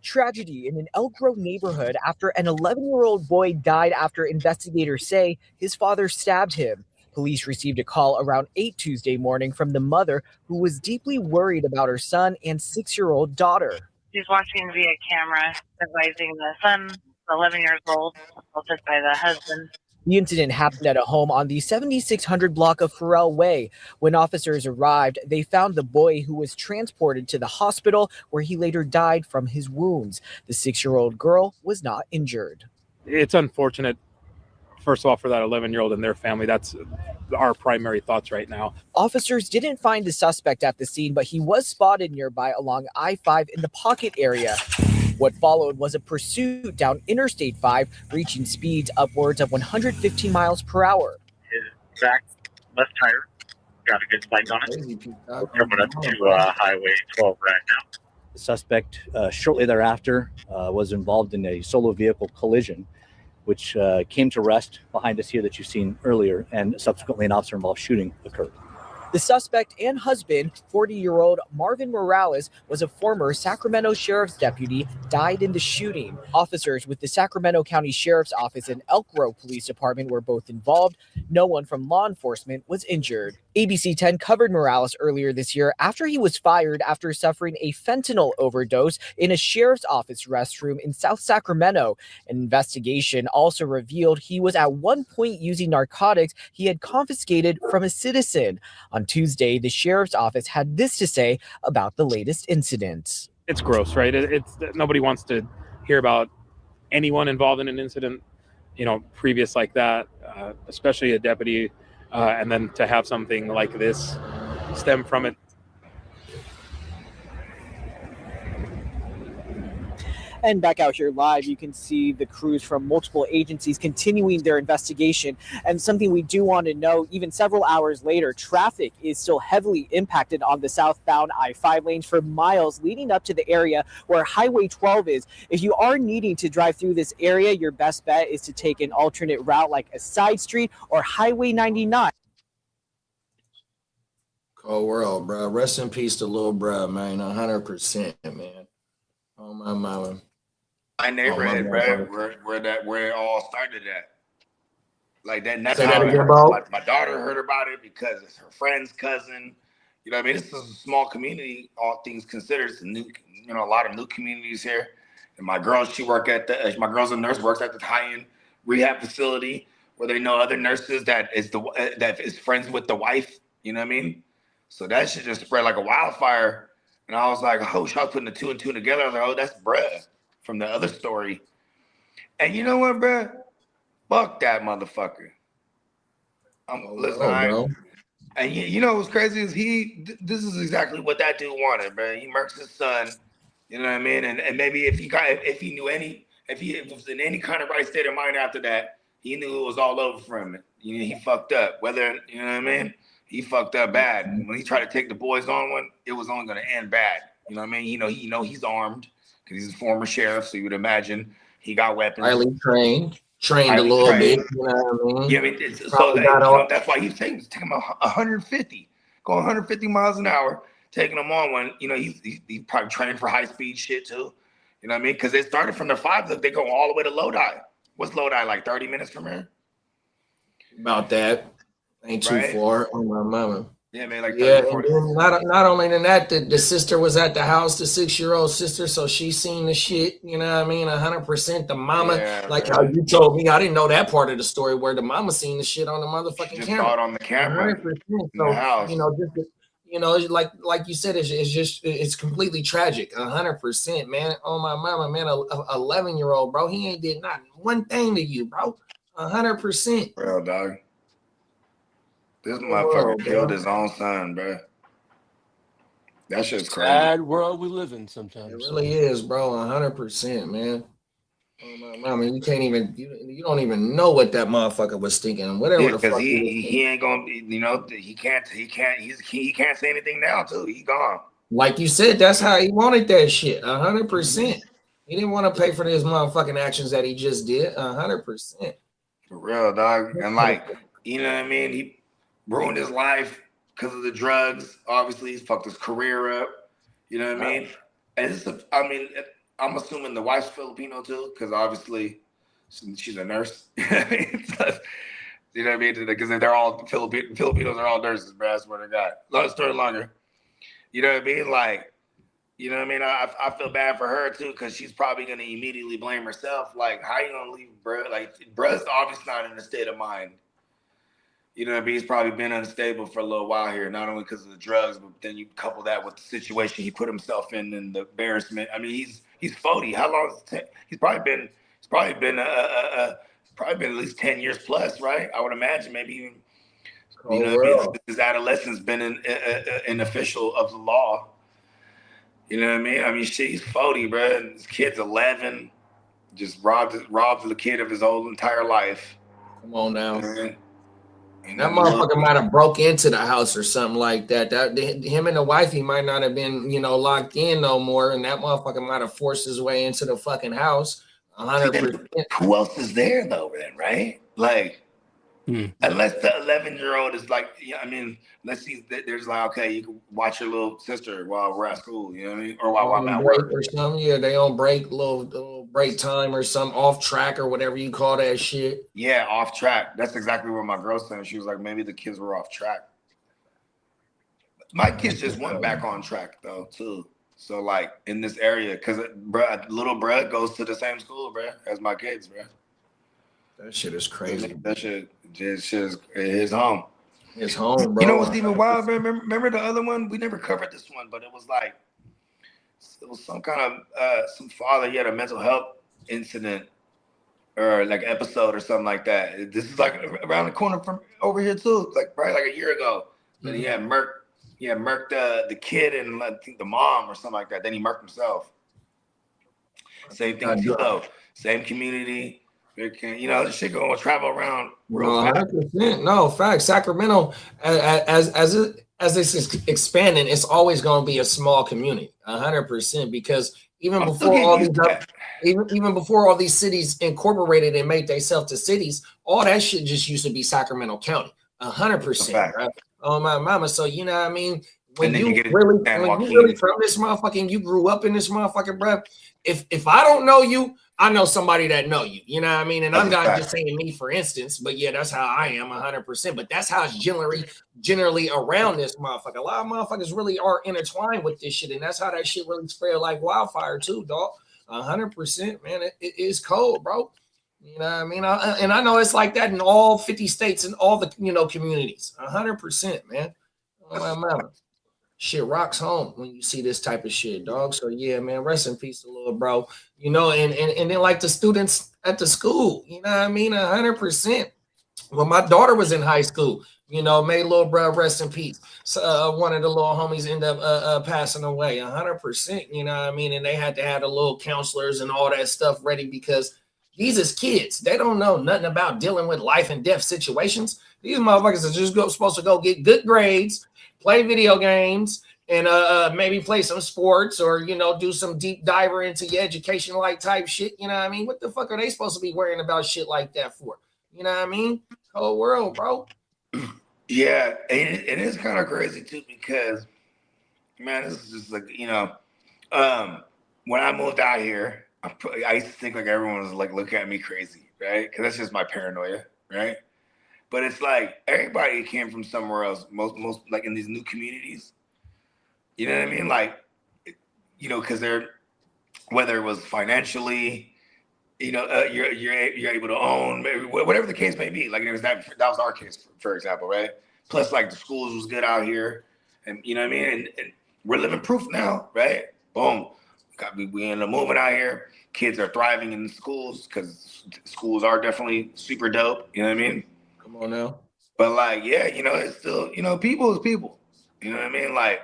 Tragedy in an Elk Grove neighborhood after an 11-year-old boy died after investigators say his father stabbed him. Police received a call around 8 Tuesday morning from the mother who was deeply worried about her son and 6-year-old daughter. She's watching via camera, advising the son, 11 years old, assaulted by the husband. The incident happened at a home on the 7600 block of Farrell Way. When officers arrived, they found the boy who was transported to the hospital where he later died from his wounds. The 6-year-old girl was not injured. It's unfortunate, first of all, for that 11-year-old and their family. That's our primary thoughts right now. Officers didn't find the suspect at the scene, but he was spotted nearby along I-5 in the Pocket area. What followed was a pursuit down Interstate 5, reaching speeds upwards of 115 miles per hour. His back left tire got a good spike on it. We're coming up to Highway 12 right now. The suspect shortly thereafter was involved in a solo vehicle collision, which came to rest behind us here that you've seen earlier, and subsequently an officer-involved shooting occurred. The suspect and husband, 40-year-old Marvin Morales, was a former Sacramento Sheriff's deputy, died in the shooting. Officers with the Sacramento County Sheriff's Office and Elk Grove Police Department were both involved. No one from law enforcement was injured. ABC 10 covered Morales earlier this year after he was fired after suffering a fentanyl overdose in a sheriff's office restroom in South Sacramento. An investigation also revealed he was at one point using narcotics he had confiscated from a citizen. On Tuesday, the sheriff's office had this to say about the latest incident. It's gross, right? It's nobody wants to hear about anyone involved in an incident, previous like that, especially a deputy. And then to have something like this stem from it. And back out here live, you can see the crews from multiple agencies continuing their investigation. And something we do want to know, even several hours later, traffic is still heavily impacted on the southbound I-5 lanes for miles leading up to the area where Highway 12 is. If you are needing to drive through this area, your best bet is to take an alternate route like a side street or Highway 99. Cold world, bro. Rest in peace to little bro, man. 100%, man. Oh, my mama. My neighborhood, where it all started at. Like that. That's Say how that again, I heard. bro. My daughter heard about it because it's her friend's cousin. You know what I mean? This is a small community, all things considered. It's a new, a lot of new communities here. And my girl, my girl's a nurse, works at the high-end rehab facility. where they know other nurses that is friends with the wife. You know what I mean? So that shit just spread like a wildfire. And I was like, oh, I was putting the 2 and 2 together. I was like, oh, that's bruh from the other story. And you know what, bruh? Fuck that motherfucker. Listen, and you know what's crazy is this is exactly what that dude wanted, bruh. He murks his son. You know what I mean? And maybe if he was in any kind of right state of mind after that, he knew it was all over for him. You know, he fucked up. Whether, you know what I mean? He fucked up bad. When he tried to take the boys on one, it was only going to end bad. You know what I mean? You know he's armed because he's a former sheriff, so you would imagine he got weapons. Highly trained a little bit. You know what I mean? Yeah, I mean, that's why he's taking him 150, going 150 miles an hour, taking him on when, you know, he's probably training for high speed shit too. You know what I mean? Because they started from the 5, they go all the way to Lodi. What's Lodi, like 30 minutes from here? About that. Ain't too far. On my mama. Yeah, man. Like 30, yeah, 40. and not only than that, the sister was at the house, the 6-year-old sister, so she seen the shit. You know what I mean? 100%. The mama, like how you told me, I didn't know that part of the story where the mama seen the shit on the motherfucking camera. Saw it on the camera. 100%. So, house. You know, like you said, it's completely tragic. 100%, man. Oh my mama, man, a 11-year-old, bro. He ain't did not one thing to you, bro. 100%. Real dog. This motherfucker killed his own son, bro. That shit's crazy. Sad world we live in sometimes. It really is, bro. 100%, man. Oh my mama, you can't even you don't even know what that motherfucker was thinking. Whatever the fuck he ain't gonna, you know, he can't say anything now too. He gone. Like you said, that's how he wanted that shit. 100%. He didn't want to pay for his motherfucking actions that he just did. 100%. For real, dog. And like, you know what I mean? He ruined his life because of the drugs. Obviously, he's fucked his career up. You know what I mean? And I'm assuming the wife's Filipino too, because obviously she's a nurse. You know what I mean? Because they're all Filipinos are all nurses, bro. I swear to God. Long story longer. You know what I mean? Like, you know what I mean? I feel bad for her too, because she's probably gonna immediately blame herself. Like, how you gonna leave, bro? Like, bro's obviously not in a state of mind. You know what I mean? He's probably been unstable for a little while here, not only because of the drugs, but then you couple that with the situation he put himself in and the embarrassment. I mean, he's 40. How long has it take? He's probably been at least 10 years plus, right? I would imagine maybe even, you know what I mean? His adolescence been an official of the law. You know what I mean? I mean, shit, he's 40, bro. And his kid's 11. Just robbed the kid of his whole entire life. Come on now. And that motherfucker might have broke into the house or something like that. Him and the wife, he might not have been, you know, locked in no more. And that motherfucker might have forced his way into the fucking house. 100%. Who else is there though, then, right? Like, unless the 11-year-old is like, yeah, I mean, let's see, there's like, okay, you can watch your little sister while we're at school, you know what I mean? Or while I'm at work. Or something, yeah, they on break, little break time or some off track or whatever you call that shit. Yeah, off track. That's exactly what my girl said. She was like, maybe the kids were off track. My kids just went back on track though, too. So like in this area, because little bruh goes to the same school, bruh, as my kids, bruh. That shit is crazy. That shit is his home. His home, bro. You know what's even wild, bro? Remember the other one? We never covered this one, but it was some kind of some father. He had a mental health incident or like episode or something like that. This is like around the corner from over here too, like probably like a year ago. But he had murked the kid and I think the mom or something like that. Then he murked himself. Same thing too, though. Same community. You know, this shit gonna travel around real fast. 100%. No, fact. Sacramento, as it's expanding, it's always gonna be a small community. 100%. Because even before all these cities incorporated and made themselves to cities, all that shit just used to be Sacramento County. 100%. Right? Oh my mama. So you know what I mean? When you really from this motherfucker and you grew up in this motherfucker, bro. If I don't know you, I know somebody that know you. You know what I mean? And I'm not just saying me, for instance, but yeah, that's how I am 100%. But that's how it's generally around this motherfucker. A lot of motherfuckers really are intertwined with this shit, and that's how that shit really spread like wildfire too, dog. 100%, man. It is cold, bro. You know what I mean? And I know it's like that in all 50 states and all the, communities. 100%, man. Oh, my mama. Shit rocks home when you see this type of shit, dog. So, yeah, man, rest in peace to little bro. And then like the students at the school, you know what I mean? 100%. When my daughter was in high school, may little bro rest in peace. So one of the little homies ended up passing away. 100%, you know what I mean? And they had to have the little counselors and all that stuff ready because these is kids. They don't know nothing about dealing with life and death situations. These motherfuckers are just supposed to go get good grades, play video games, and maybe play some sports or, do some deep diver into your education like type shit. You know what I mean? What the fuck are they supposed to be worrying about shit like that for? You know what I mean? Whole world, bro. Yeah, it is kind of crazy too because, man, this is just like, when I moved out here, I used to think like everyone was like looking at me crazy, right? Because that's just my paranoia, right? But it's like everybody came from somewhere else, most like in these new communities. You know what I mean? Like, because they're, whether it was financially, you're able to own, maybe, whatever the case may be. Like that was our case, for example, right? Plus, like the schools was good out here, and you know what I mean. And we're living proof now, right? Boom, we ended up moving out here. Kids are thriving in the schools because schools are definitely super dope. You know what I mean? Come on now. But like, yeah, it's still, people is people. You know what I mean? Like,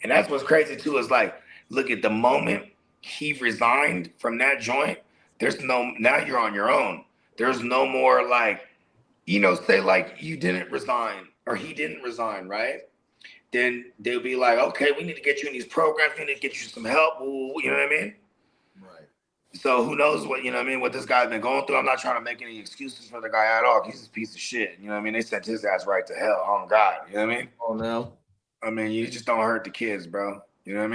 and that's what's crazy too is like, look at the moment he resigned from that joint. Now you're on your own. There's no more like, say like you didn't resign or he didn't resign, right? Then they'll be like, okay, we need to get you in these programs. We need to get you some help. You know what I mean? Right. So who knows what, what this guy's been going through. I'm not trying to make any excuses for the guy at all. He's a piece of shit. You know what I mean? They sent his ass right to hell. Oh, God. You know what I mean? Oh, no. I mean, you just don't hurt the kids, bro. You know what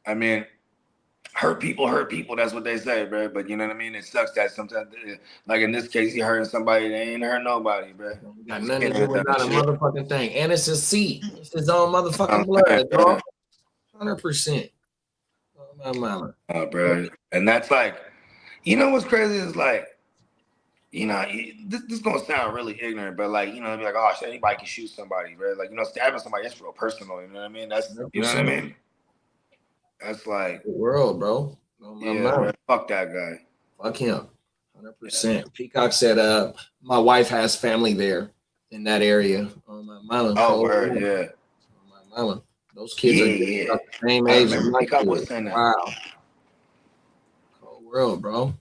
I mean? Hurt people, that's what they say, bro. But you know what I mean? It sucks that sometimes, like in this case, he hurting somebody, they ain't hurt nobody, bro. Got nothing to do with not a motherfucking thing. And it's his seed. It's his own motherfucking blood, dog. 100%. Oh, my mama. Oh, bro. And that's like, what's crazy is like, this is gonna sound really ignorant, but like, be like, oh shit, anybody can shoot somebody, bro. Like, stabbing somebody, that's real personal, you know what I mean? That's, you know what I mean? That's like the world, bro. Man, fuck that guy. Fuck him. 100%. Yeah. Peacock said, my wife has family there in that area. Oh, my mama. Oh, word, yeah. Oh, my mama. Those kids are the same age as my kids. Wow. Cold world, bro.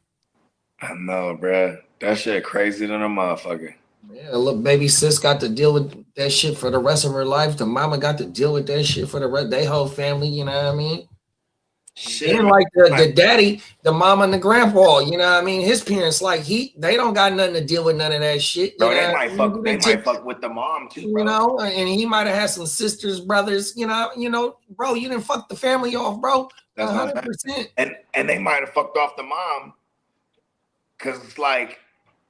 I know, bro. That shit crazy than a motherfucker. Yeah, look, baby sis got to deal with that shit for the rest of her life. The mama got to deal with that shit for the rest. They whole family, you know what I mean? Shit. And like the daddy, the mama and the grandpa, you know what I mean? His parents, like they don't got nothing to deal with none of that shit. Bro, they might fuck with the mom too, bro. You know, and he might have had some sisters, brothers, you know, bro, you didn't fuck the family off, bro. That's 100%. And they might have fucked off the mom because it's like,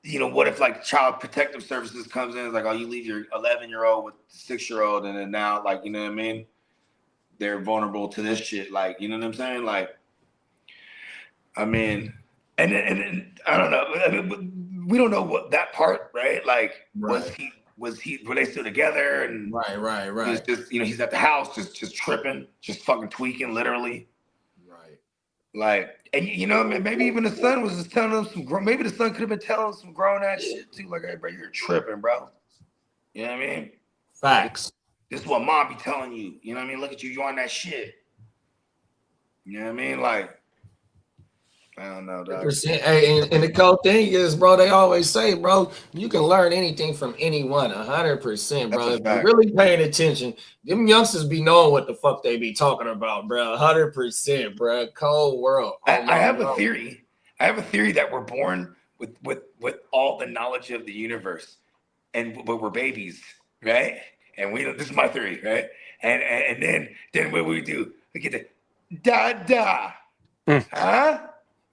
what if like Child Protective Services comes in, it's like, oh, you leave your 11-year-old with 6-year-old, and then now, like, you know what I mean? They're vulnerable to this shit, like, you know what I'm saying? Like, I mean, and I don't know. I mean, we don't know what that part, right? Like, right. were they still together? And right. He's just, he's at the house, just tripping, just fucking tweaking, literally. Right. Like, and maybe even the son was just telling him maybe the son could have been telling him some grown ass shit too. Like, hey, bro, you're tripping, bro. You know what I mean? Facts. This is what mom be telling you. You know what I mean? Look at you, you on that shit. You know what I mean? Like, I don't know, dog. Hey, and the cool thing is, bro, they always say, bro, you can learn anything from anyone, 100%, bro. If you're really paying attention, them youngsters be knowing what the fuck they be talking about, bro. 100%, bro. Cold world. I have a theory. I have a theory that we're born with all the knowledge of the universe, but we're babies, right? And this is my theory, right? And then what we do, we get the huh?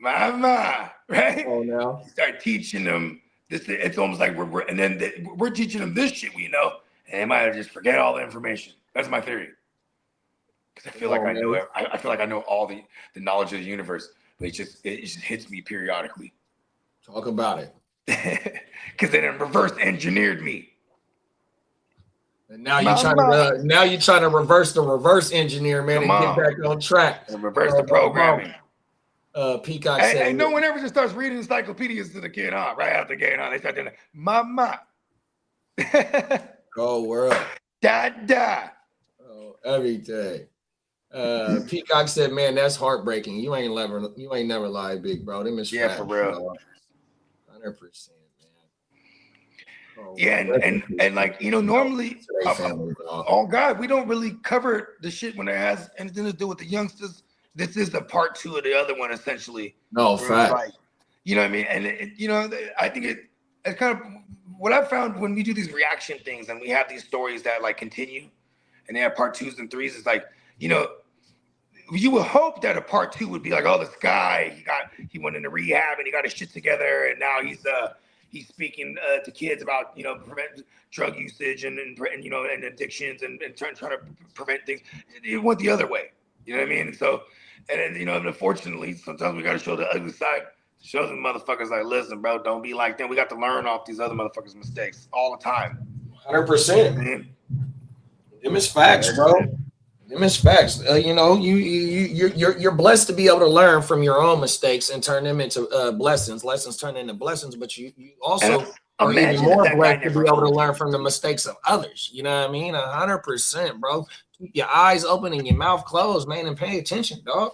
Mama, right? Oh, no. Start teaching them this. It's almost like we're teaching them this shit we know, and they might just forget all the information. That's my theory. Because I feel like I know it. I feel like I know all the knowledge of the universe, but it just hits me periodically. Talk about it. Because they done reverse engineered me. And now you're trying to reverse the reverse engineer, man, Come and on. get back on track. And reverse the programming. Peacock Hey, said, no one ever just starts reading encyclopedias to the kid, huh? Right after the game, they start doing momma. Oh, world. Dada. Oh, everything. Peacock said, man, that's heartbreaking. You ain't never lied, big bro. Them is facts, for real. 100%. Oh, Yeah, and like, you know, normally, oh God, we don't really cover the shit when it has anything to do with the youngsters. This is the part 2 of the other one, essentially. No, fact. Like, you know what I mean? And, you know, I think it's kind of what I found when we do these reaction things and we have these stories that like continue and they have part 2s and 3s. It's like, you know, you would hope that a part 2 would be like, oh, this guy, he went into rehab and he got his shit together and now he's speaking to kids about, you know, prevent drug usage and you know, and addictions and trying to prevent things. It went the other way. You know what I mean? So, and then, you know, unfortunately, sometimes we got to show the ugly side. Show them motherfuckers like, listen, bro, don't be like them. We got to learn off these other motherfuckers' mistakes all the time. 100%. Man. Them is facts, bro. Them is facts. You know, you're blessed to be able to learn from your own mistakes and turn them into blessings. Lessons turn into blessings, but you also are even more blessed to be able to learn from the mistakes of others. You know what I mean? 100%, bro. Keep your eyes open and your mouth closed, man, and pay attention, dog.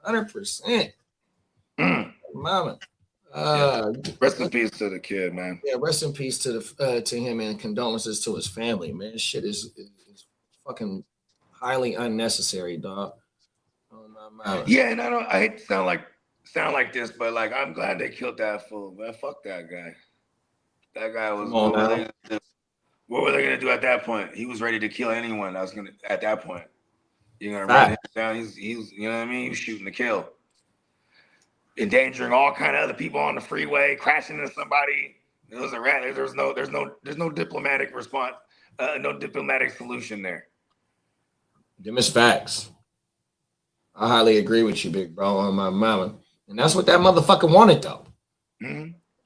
100%. Mama. Rest in peace to the kid, man. Yeah, rest in peace to him and condolences to his family, man. Shit is fucking highly unnecessary, dog. Yeah, and I hate to sound like this, but like I'm glad they killed that fool, man. Fuck that guy. That guy was what were they gonna do at that point? He was ready to kill anyone that was gonna at that point. You're gonna run him down. He's you know what I mean? He was shooting to kill. Endangering all kind of other people on the freeway, crashing into somebody. It was a rat. There's no diplomatic response, no diplomatic solution there. Them is facts. I highly agree with you, big bro, on my mama. And that's what that motherfucker wanted, though.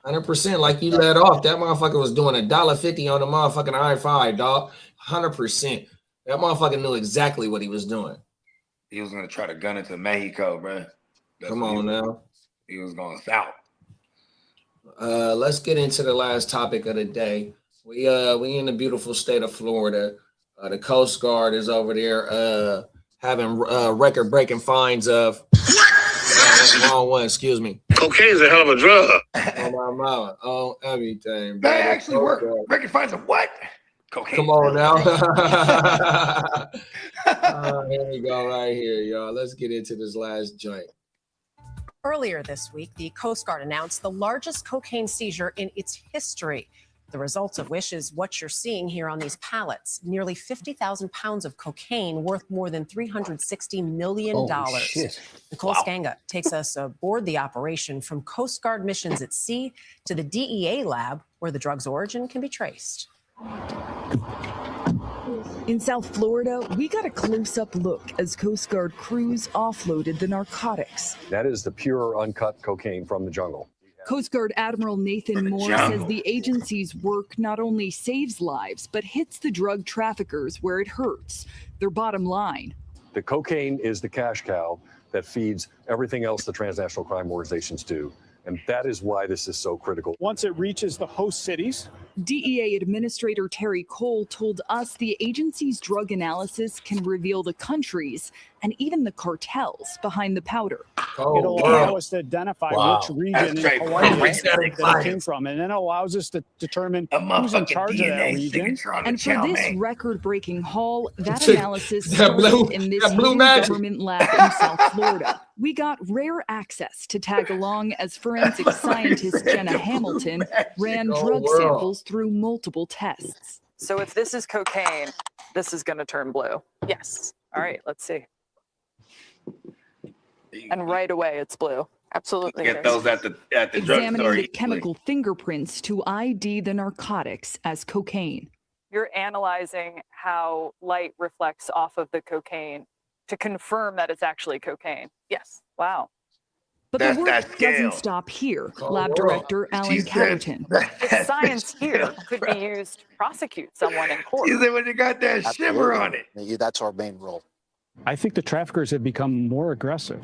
100%. Like you let off, that motherfucker was doing $1.50 on the motherfucking I-5, dog. 100%. That motherfucker knew exactly what he was doing. He was gonna try to gun it to Mexico, bro. Come on now. He was going south. Let's get into the last topic of the day. We in the beautiful state of Florida. The Coast Guard is over there having record-breaking fines of wrong one, excuse me. Cocaine is a hell of a drug. Oh my mama, oh everything. That actually worked. Record fines of what? Cocaine. Come on now. Here we go, right here, y'all. Let's get into this last joint. Earlier this week, the Coast Guard announced the largest cocaine seizure in its history. The results of which is what you're seeing here on these pallets. Nearly 50,000 pounds of cocaine worth more than $360 million. Nicole Skanga takes us aboard the operation from Coast Guard missions at sea to the DEA lab where the drug's origin can be traced. In South Florida, we got a close-up look as Coast Guard crews offloaded the narcotics. That is the pure, uncut cocaine from the jungle. Coast Guard Admiral Nathan Moore says the agency's work not only saves lives, but hits the drug traffickers where it hurts, their bottom line. The cocaine is the cash cow that feeds everything else the transnational crime organizations do. And that is why this is so critical. Once it reaches the host cities. DEA Administrator Terry Cole told us the agency's drug analysis can reveal the countries and even the cartels behind the powder. It'll allow us to identify which region in Hawaii that it came from, and then it allows us to determine who's in charge of that region. And for this record-breaking haul, that analysis started in this new government lab in South Florida. We got rare access to tag along as forensic scientist Jenna Hamilton ran drug samples through multiple tests. So if this is cocaine, this is going to turn blue. Yes. All right, let's see. And right away, it's blue. Absolutely. Get those at the drugstore. Examining the chemical fingerprints to ID the narcotics as cocaine. You're analyzing how light reflects off of the cocaine to confirm that it's actually cocaine. Yes. Wow. But the work doesn't stop here. Lab director Alan Catterton. The science here could be used to prosecute someone in court. You said when you got that shimmer on it. That's our main role. I think the traffickers have become more aggressive,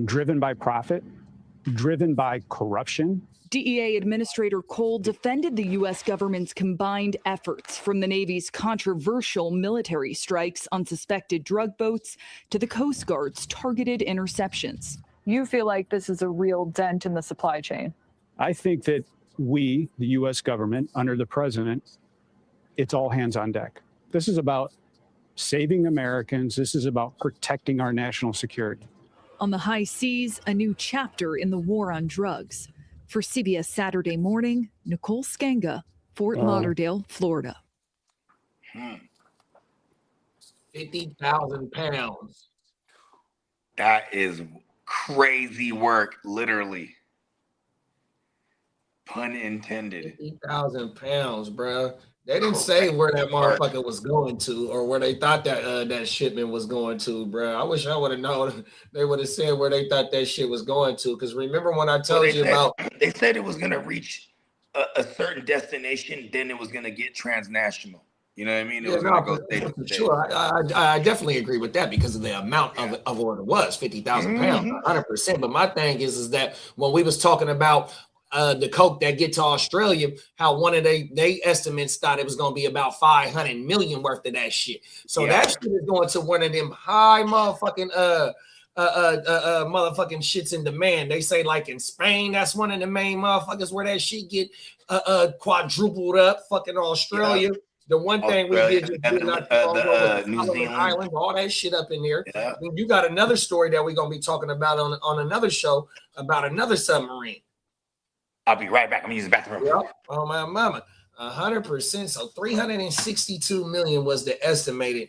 driven by profit, driven by corruption. DEA Administrator Cole defended the U.S. government's combined efforts, from the Navy's controversial military strikes on suspected drug boats to the Coast Guard's targeted interceptions. You feel like this is a real dent in the supply chain? I think that we, the U.S. government, under the president, it's all hands on deck. This is about saving Americans. This is about protecting our national security. On the high seas, a new chapter in the war on drugs. For CBS Saturday Morning, Nicole Skenga, Fort Lauderdale, Florida. 50,000 pounds. That is crazy work, literally. Pun intended. 50,000 pounds, bro. They didn't say where that motherfucker was going to, or where they thought that that shipment was going to, bro. I wish I would have known. They would have said where they thought that shit was going to. Because remember when I told you about? They said it was going to reach a certain destination, then it was going to get transnational. You know what I mean? It was going to go state to state. Sure, I definitely agree with that because of the amount of what it was, 50,000 pounds, 100%. But my thing is that when we was talking about the coke that get to Australia, how one of they estimates thought it was going to be about 500 million worth of that shit. So that shit is going to one of them high motherfucking motherfucking shits in demand. They say like in Spain, that's one of the main motherfuckers where that shit get quadrupled up. Fucking Australia. The one thing we did just do not New Zealand Islands, all that shit up in there. I mean, you got another story that we're gonna be talking about on another show about another submarine. I'll be right back. I'm gonna use the bathroom. Yep. Oh my mama, 100%. So 362 million was the estimated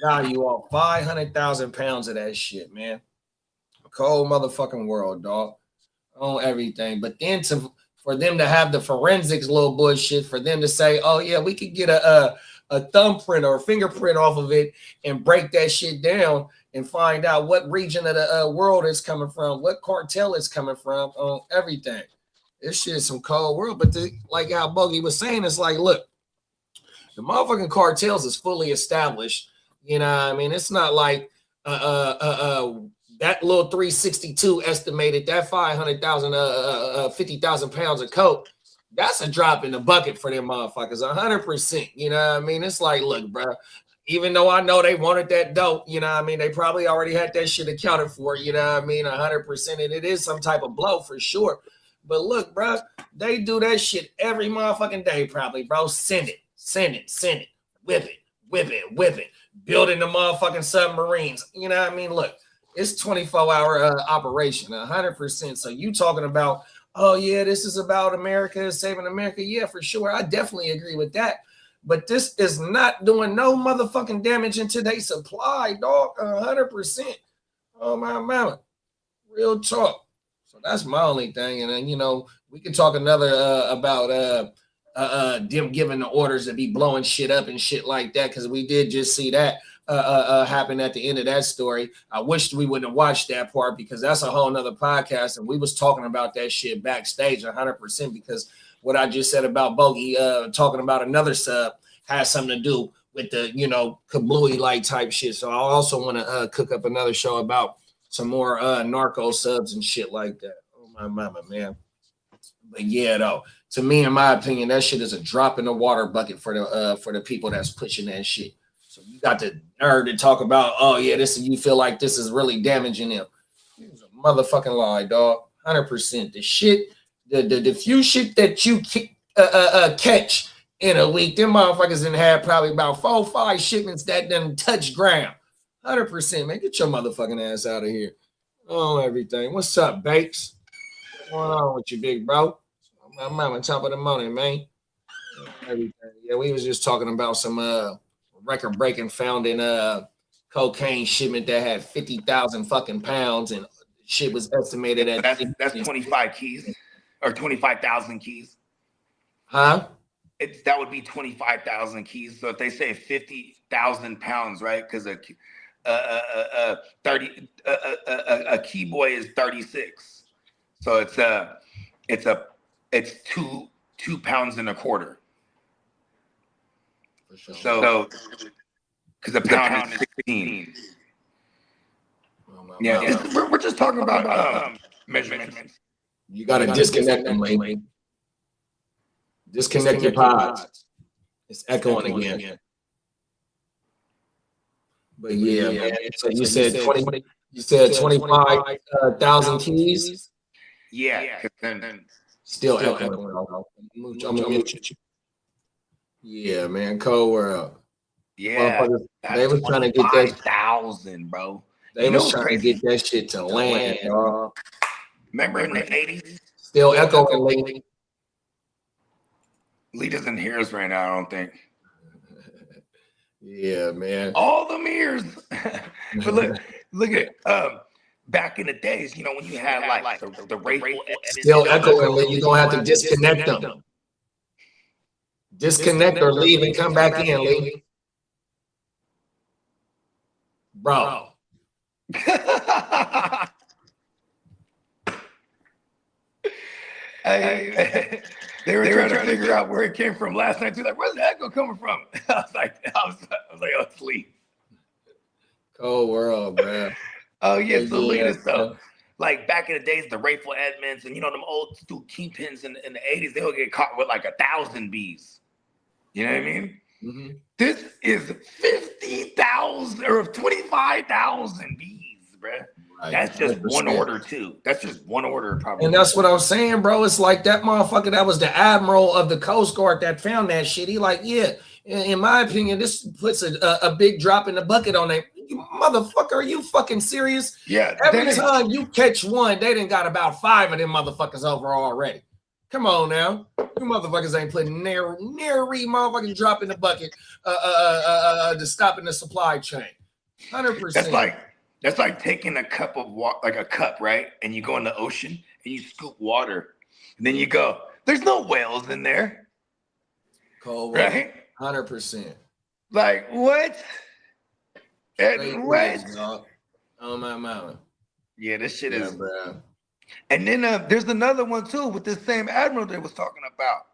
value of 500,000 pounds of that shit, man. A cold motherfucking world, dog. On everything, but then for them to have the forensics little bullshit, for them to say, oh yeah, we could get a thumbprint or a fingerprint off of it and break that shit down and find out what region of the world it's coming from, what cartel it's coming from, on everything. This shit is some cold world. But like how Bogey was saying, it's like, look, the motherfucking cartels is fully established. You know what I mean? It's not like that little 362 estimated that 500,000, 50,000 pounds of coke. That's a drop in the bucket for them motherfuckers, 100%. You know what I mean? It's like, look, bro, even though I know they wanted that dope, you know what I mean? They probably already had that shit accounted for, you know what I mean? 100%. And it is some type of blow for sure. But look, bro, they do that shit every motherfucking day, probably, bro. Send it. Whip it. Building the motherfucking submarines. You know what I mean? Look, it's 24-hour operation, 100%. So you talking about, oh yeah, this is about America, saving America. Yeah, for sure. I definitely agree with that. But this is not doing no motherfucking damage into their supply, dog. 100%. Oh my mama. Real talk. So that's my only thing. And then, you know, we can talk another about them giving the orders to be blowing shit up and shit like that, because we did just see that happen at the end of that story. I wished we wouldn't have watched that part, because that's a whole nother podcast, and we was talking about that shit backstage 100%, because what I just said about Bogey talking about another sub has something to do with the, you know, kablooey like type shit. So I also want to cook up another show about some more narco subs and shit like that. Oh my mama, man. But yeah, though, to me, in my opinion, that shit is a drop in the water bucket for the people that's pushing that shit. So you got the nerve to talk about, oh yeah, this is, you feel like this is really damaging them. It's a motherfucking lie, dog. 100%. The shit, the few shit that you catch in a week, them motherfuckers done had probably about 4 or 5 shipments that done touch ground. 100%, man. Get your motherfucking ass out of here. Oh, everything. What's up, Bakes? What's going on with you, big bro? My mama, top of the morning, man. Everything. Yeah, we was just talking about some record-breaking found in cocaine shipment that had 50,000 fucking pounds, and shit was estimated at that's 25 keys or 25,000 keys. Huh? That would be 25,000 keys. So if they say 50,000 pounds, right? Because a key boy is 36. So it's 2 pounds and a quarter. For sure. So because a pound is 16. Yeah, we're just talking about measurements. You got to disconnect them, man. Disconnect your pods. It's echoing again. But yeah, man. So you said 20. You said 25,000 keys. Yeah. Then Still echoing. I'm gonna mute you. Yeah, man. Cold world. Yeah, they was trying to get that 5,000, bro. They was trying to get that shit to land, dog. Remember in the 80s? Still echoing, Lee. Lee doesn't hear us right now, I don't think. Yeah, man. All the mirrors. But look at back in the days, you know, when you had like the rifle. Still echoing, Lee. You're gonna have to disconnect them. Disconnect or leave and come back in, Lee. Bro. Hey, they were trying to figure out where it came from last night. They're like, where's the echo coming from? I was like, oh, sleep. Cold world, bro. Oh yeah, so look at this stuff. Like back in the days, the Rayful Edmonds and you know them old school kingpins in the 80s, they would get caught with like 1,000 bees. You know what I mean? Mm-hmm. This is 50,000 or 25,000 bees, bro. Right. That's just 100%. One order too. That's just one order, probably. And that's what I'm saying, bro. It's like that motherfucker that was the admiral of the Coast Guard that found that shit. He like, yeah, in my opinion, this puts a big drop in the bucket on that. Motherfucker, are you fucking serious? Yeah. Every time you catch one, they done got about 5 of them motherfuckers over already. Come on now. You motherfuckers ain't putting nary motherfucking drop in the bucket to stopping the supply chain. 100%. That's like taking a cup of water, like a cup, right? And you go in the ocean and you scoop water. And then you go, there's no whales in there. Cold, right? 100%. Like, what? And what? Oh, my mama. Yeah, this shit is. Bro. And then there's another one too with this same admiral they was talking about.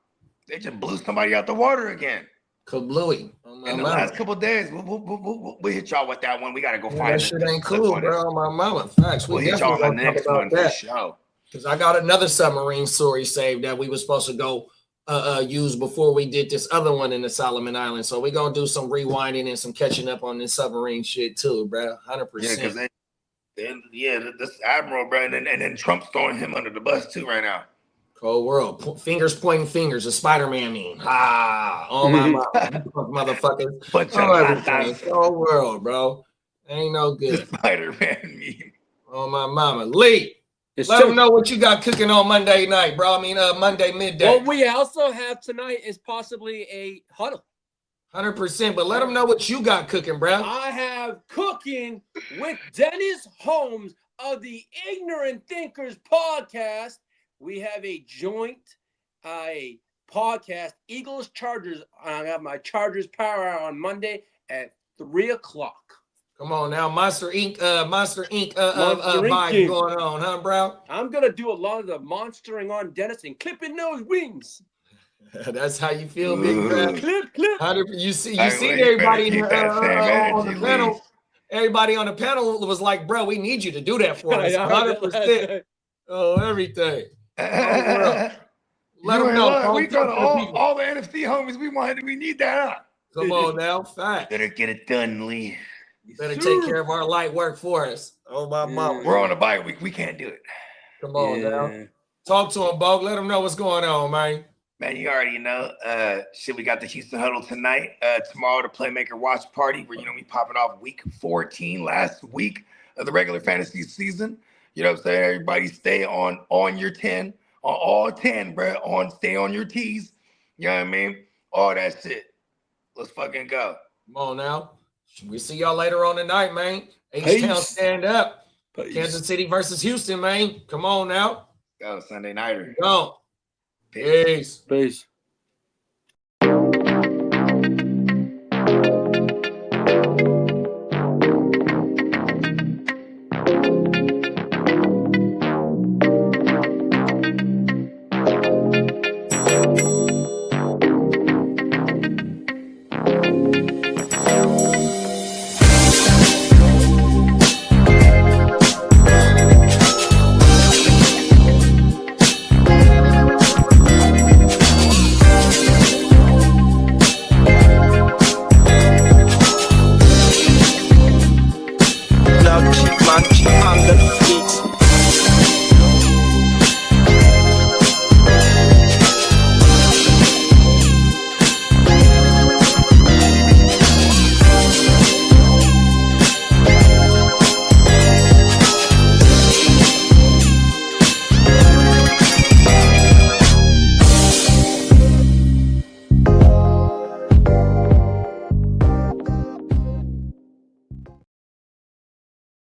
They just blew somebody out the water again. Kablooey. In the last couple of days, we'll hit y'all with that one. We gotta go find that shit ain't cool, bro. My mama. Facts. We'll hit y'all on the next one for sure. Because I got another submarine story saved that we were supposed to go use before we did this other one in the Solomon Islands. So we're gonna do some rewinding and some catching up on this submarine shit too, bro. 100%. Yeah, this admiral, bro, and then Trump's throwing him under the bus too right now. Cold world. Fingers pointing fingers. A Spider-Man meme. Oh my motherfuckers. Bunch of cold world, bro. Ain't no good. Spider-Man meme. Oh my mama. Lee. Let them know what you got cooking on Monday night, bro. I mean, Monday midday. What we also have tonight is possibly a huddle. 100%, but let them know what you got cooking, bro. I have cooking with Dennis Holmes of the Ignorant Thinkers podcast. We have a joint podcast, Eagles Chargers. I have my Chargers Power Hour on Monday at 3:00. Come on now, Monster Inc. Vibe going on, huh, bro? I'm gonna do a lot of the monstering on Dennis and clipping those wings. That's how you feel, big bro. Clip. You see everybody on the panel. Everybody on the panel was like, "Bro, we need you to do that for us." 100%. Oh, everything. Let them know. We got all the NFC homies we need that up. Come on now, fact. Better get it done, Lee. You better take care of our light work for us. Oh my mama. We're on a bye week. We can't do it. Come on now. Talk to him, Bo. Let them know what's going on, man. Man, you already know. We got the Houston Huddle tonight. Tomorrow, the Playmaker Watch Party, where we popping off week 14, last week of the regular fantasy season. You know what I'm saying? Everybody stay on your 10, on all 10, bro. Stay on your T's. You know what I mean? All that shit. Let's fucking go. Come on now. We see y'all later on tonight, man. H-Town stand up. Peace. Kansas City versus Houston, man. Come on now. Go Sunday nighter. Go. Peace. Peace.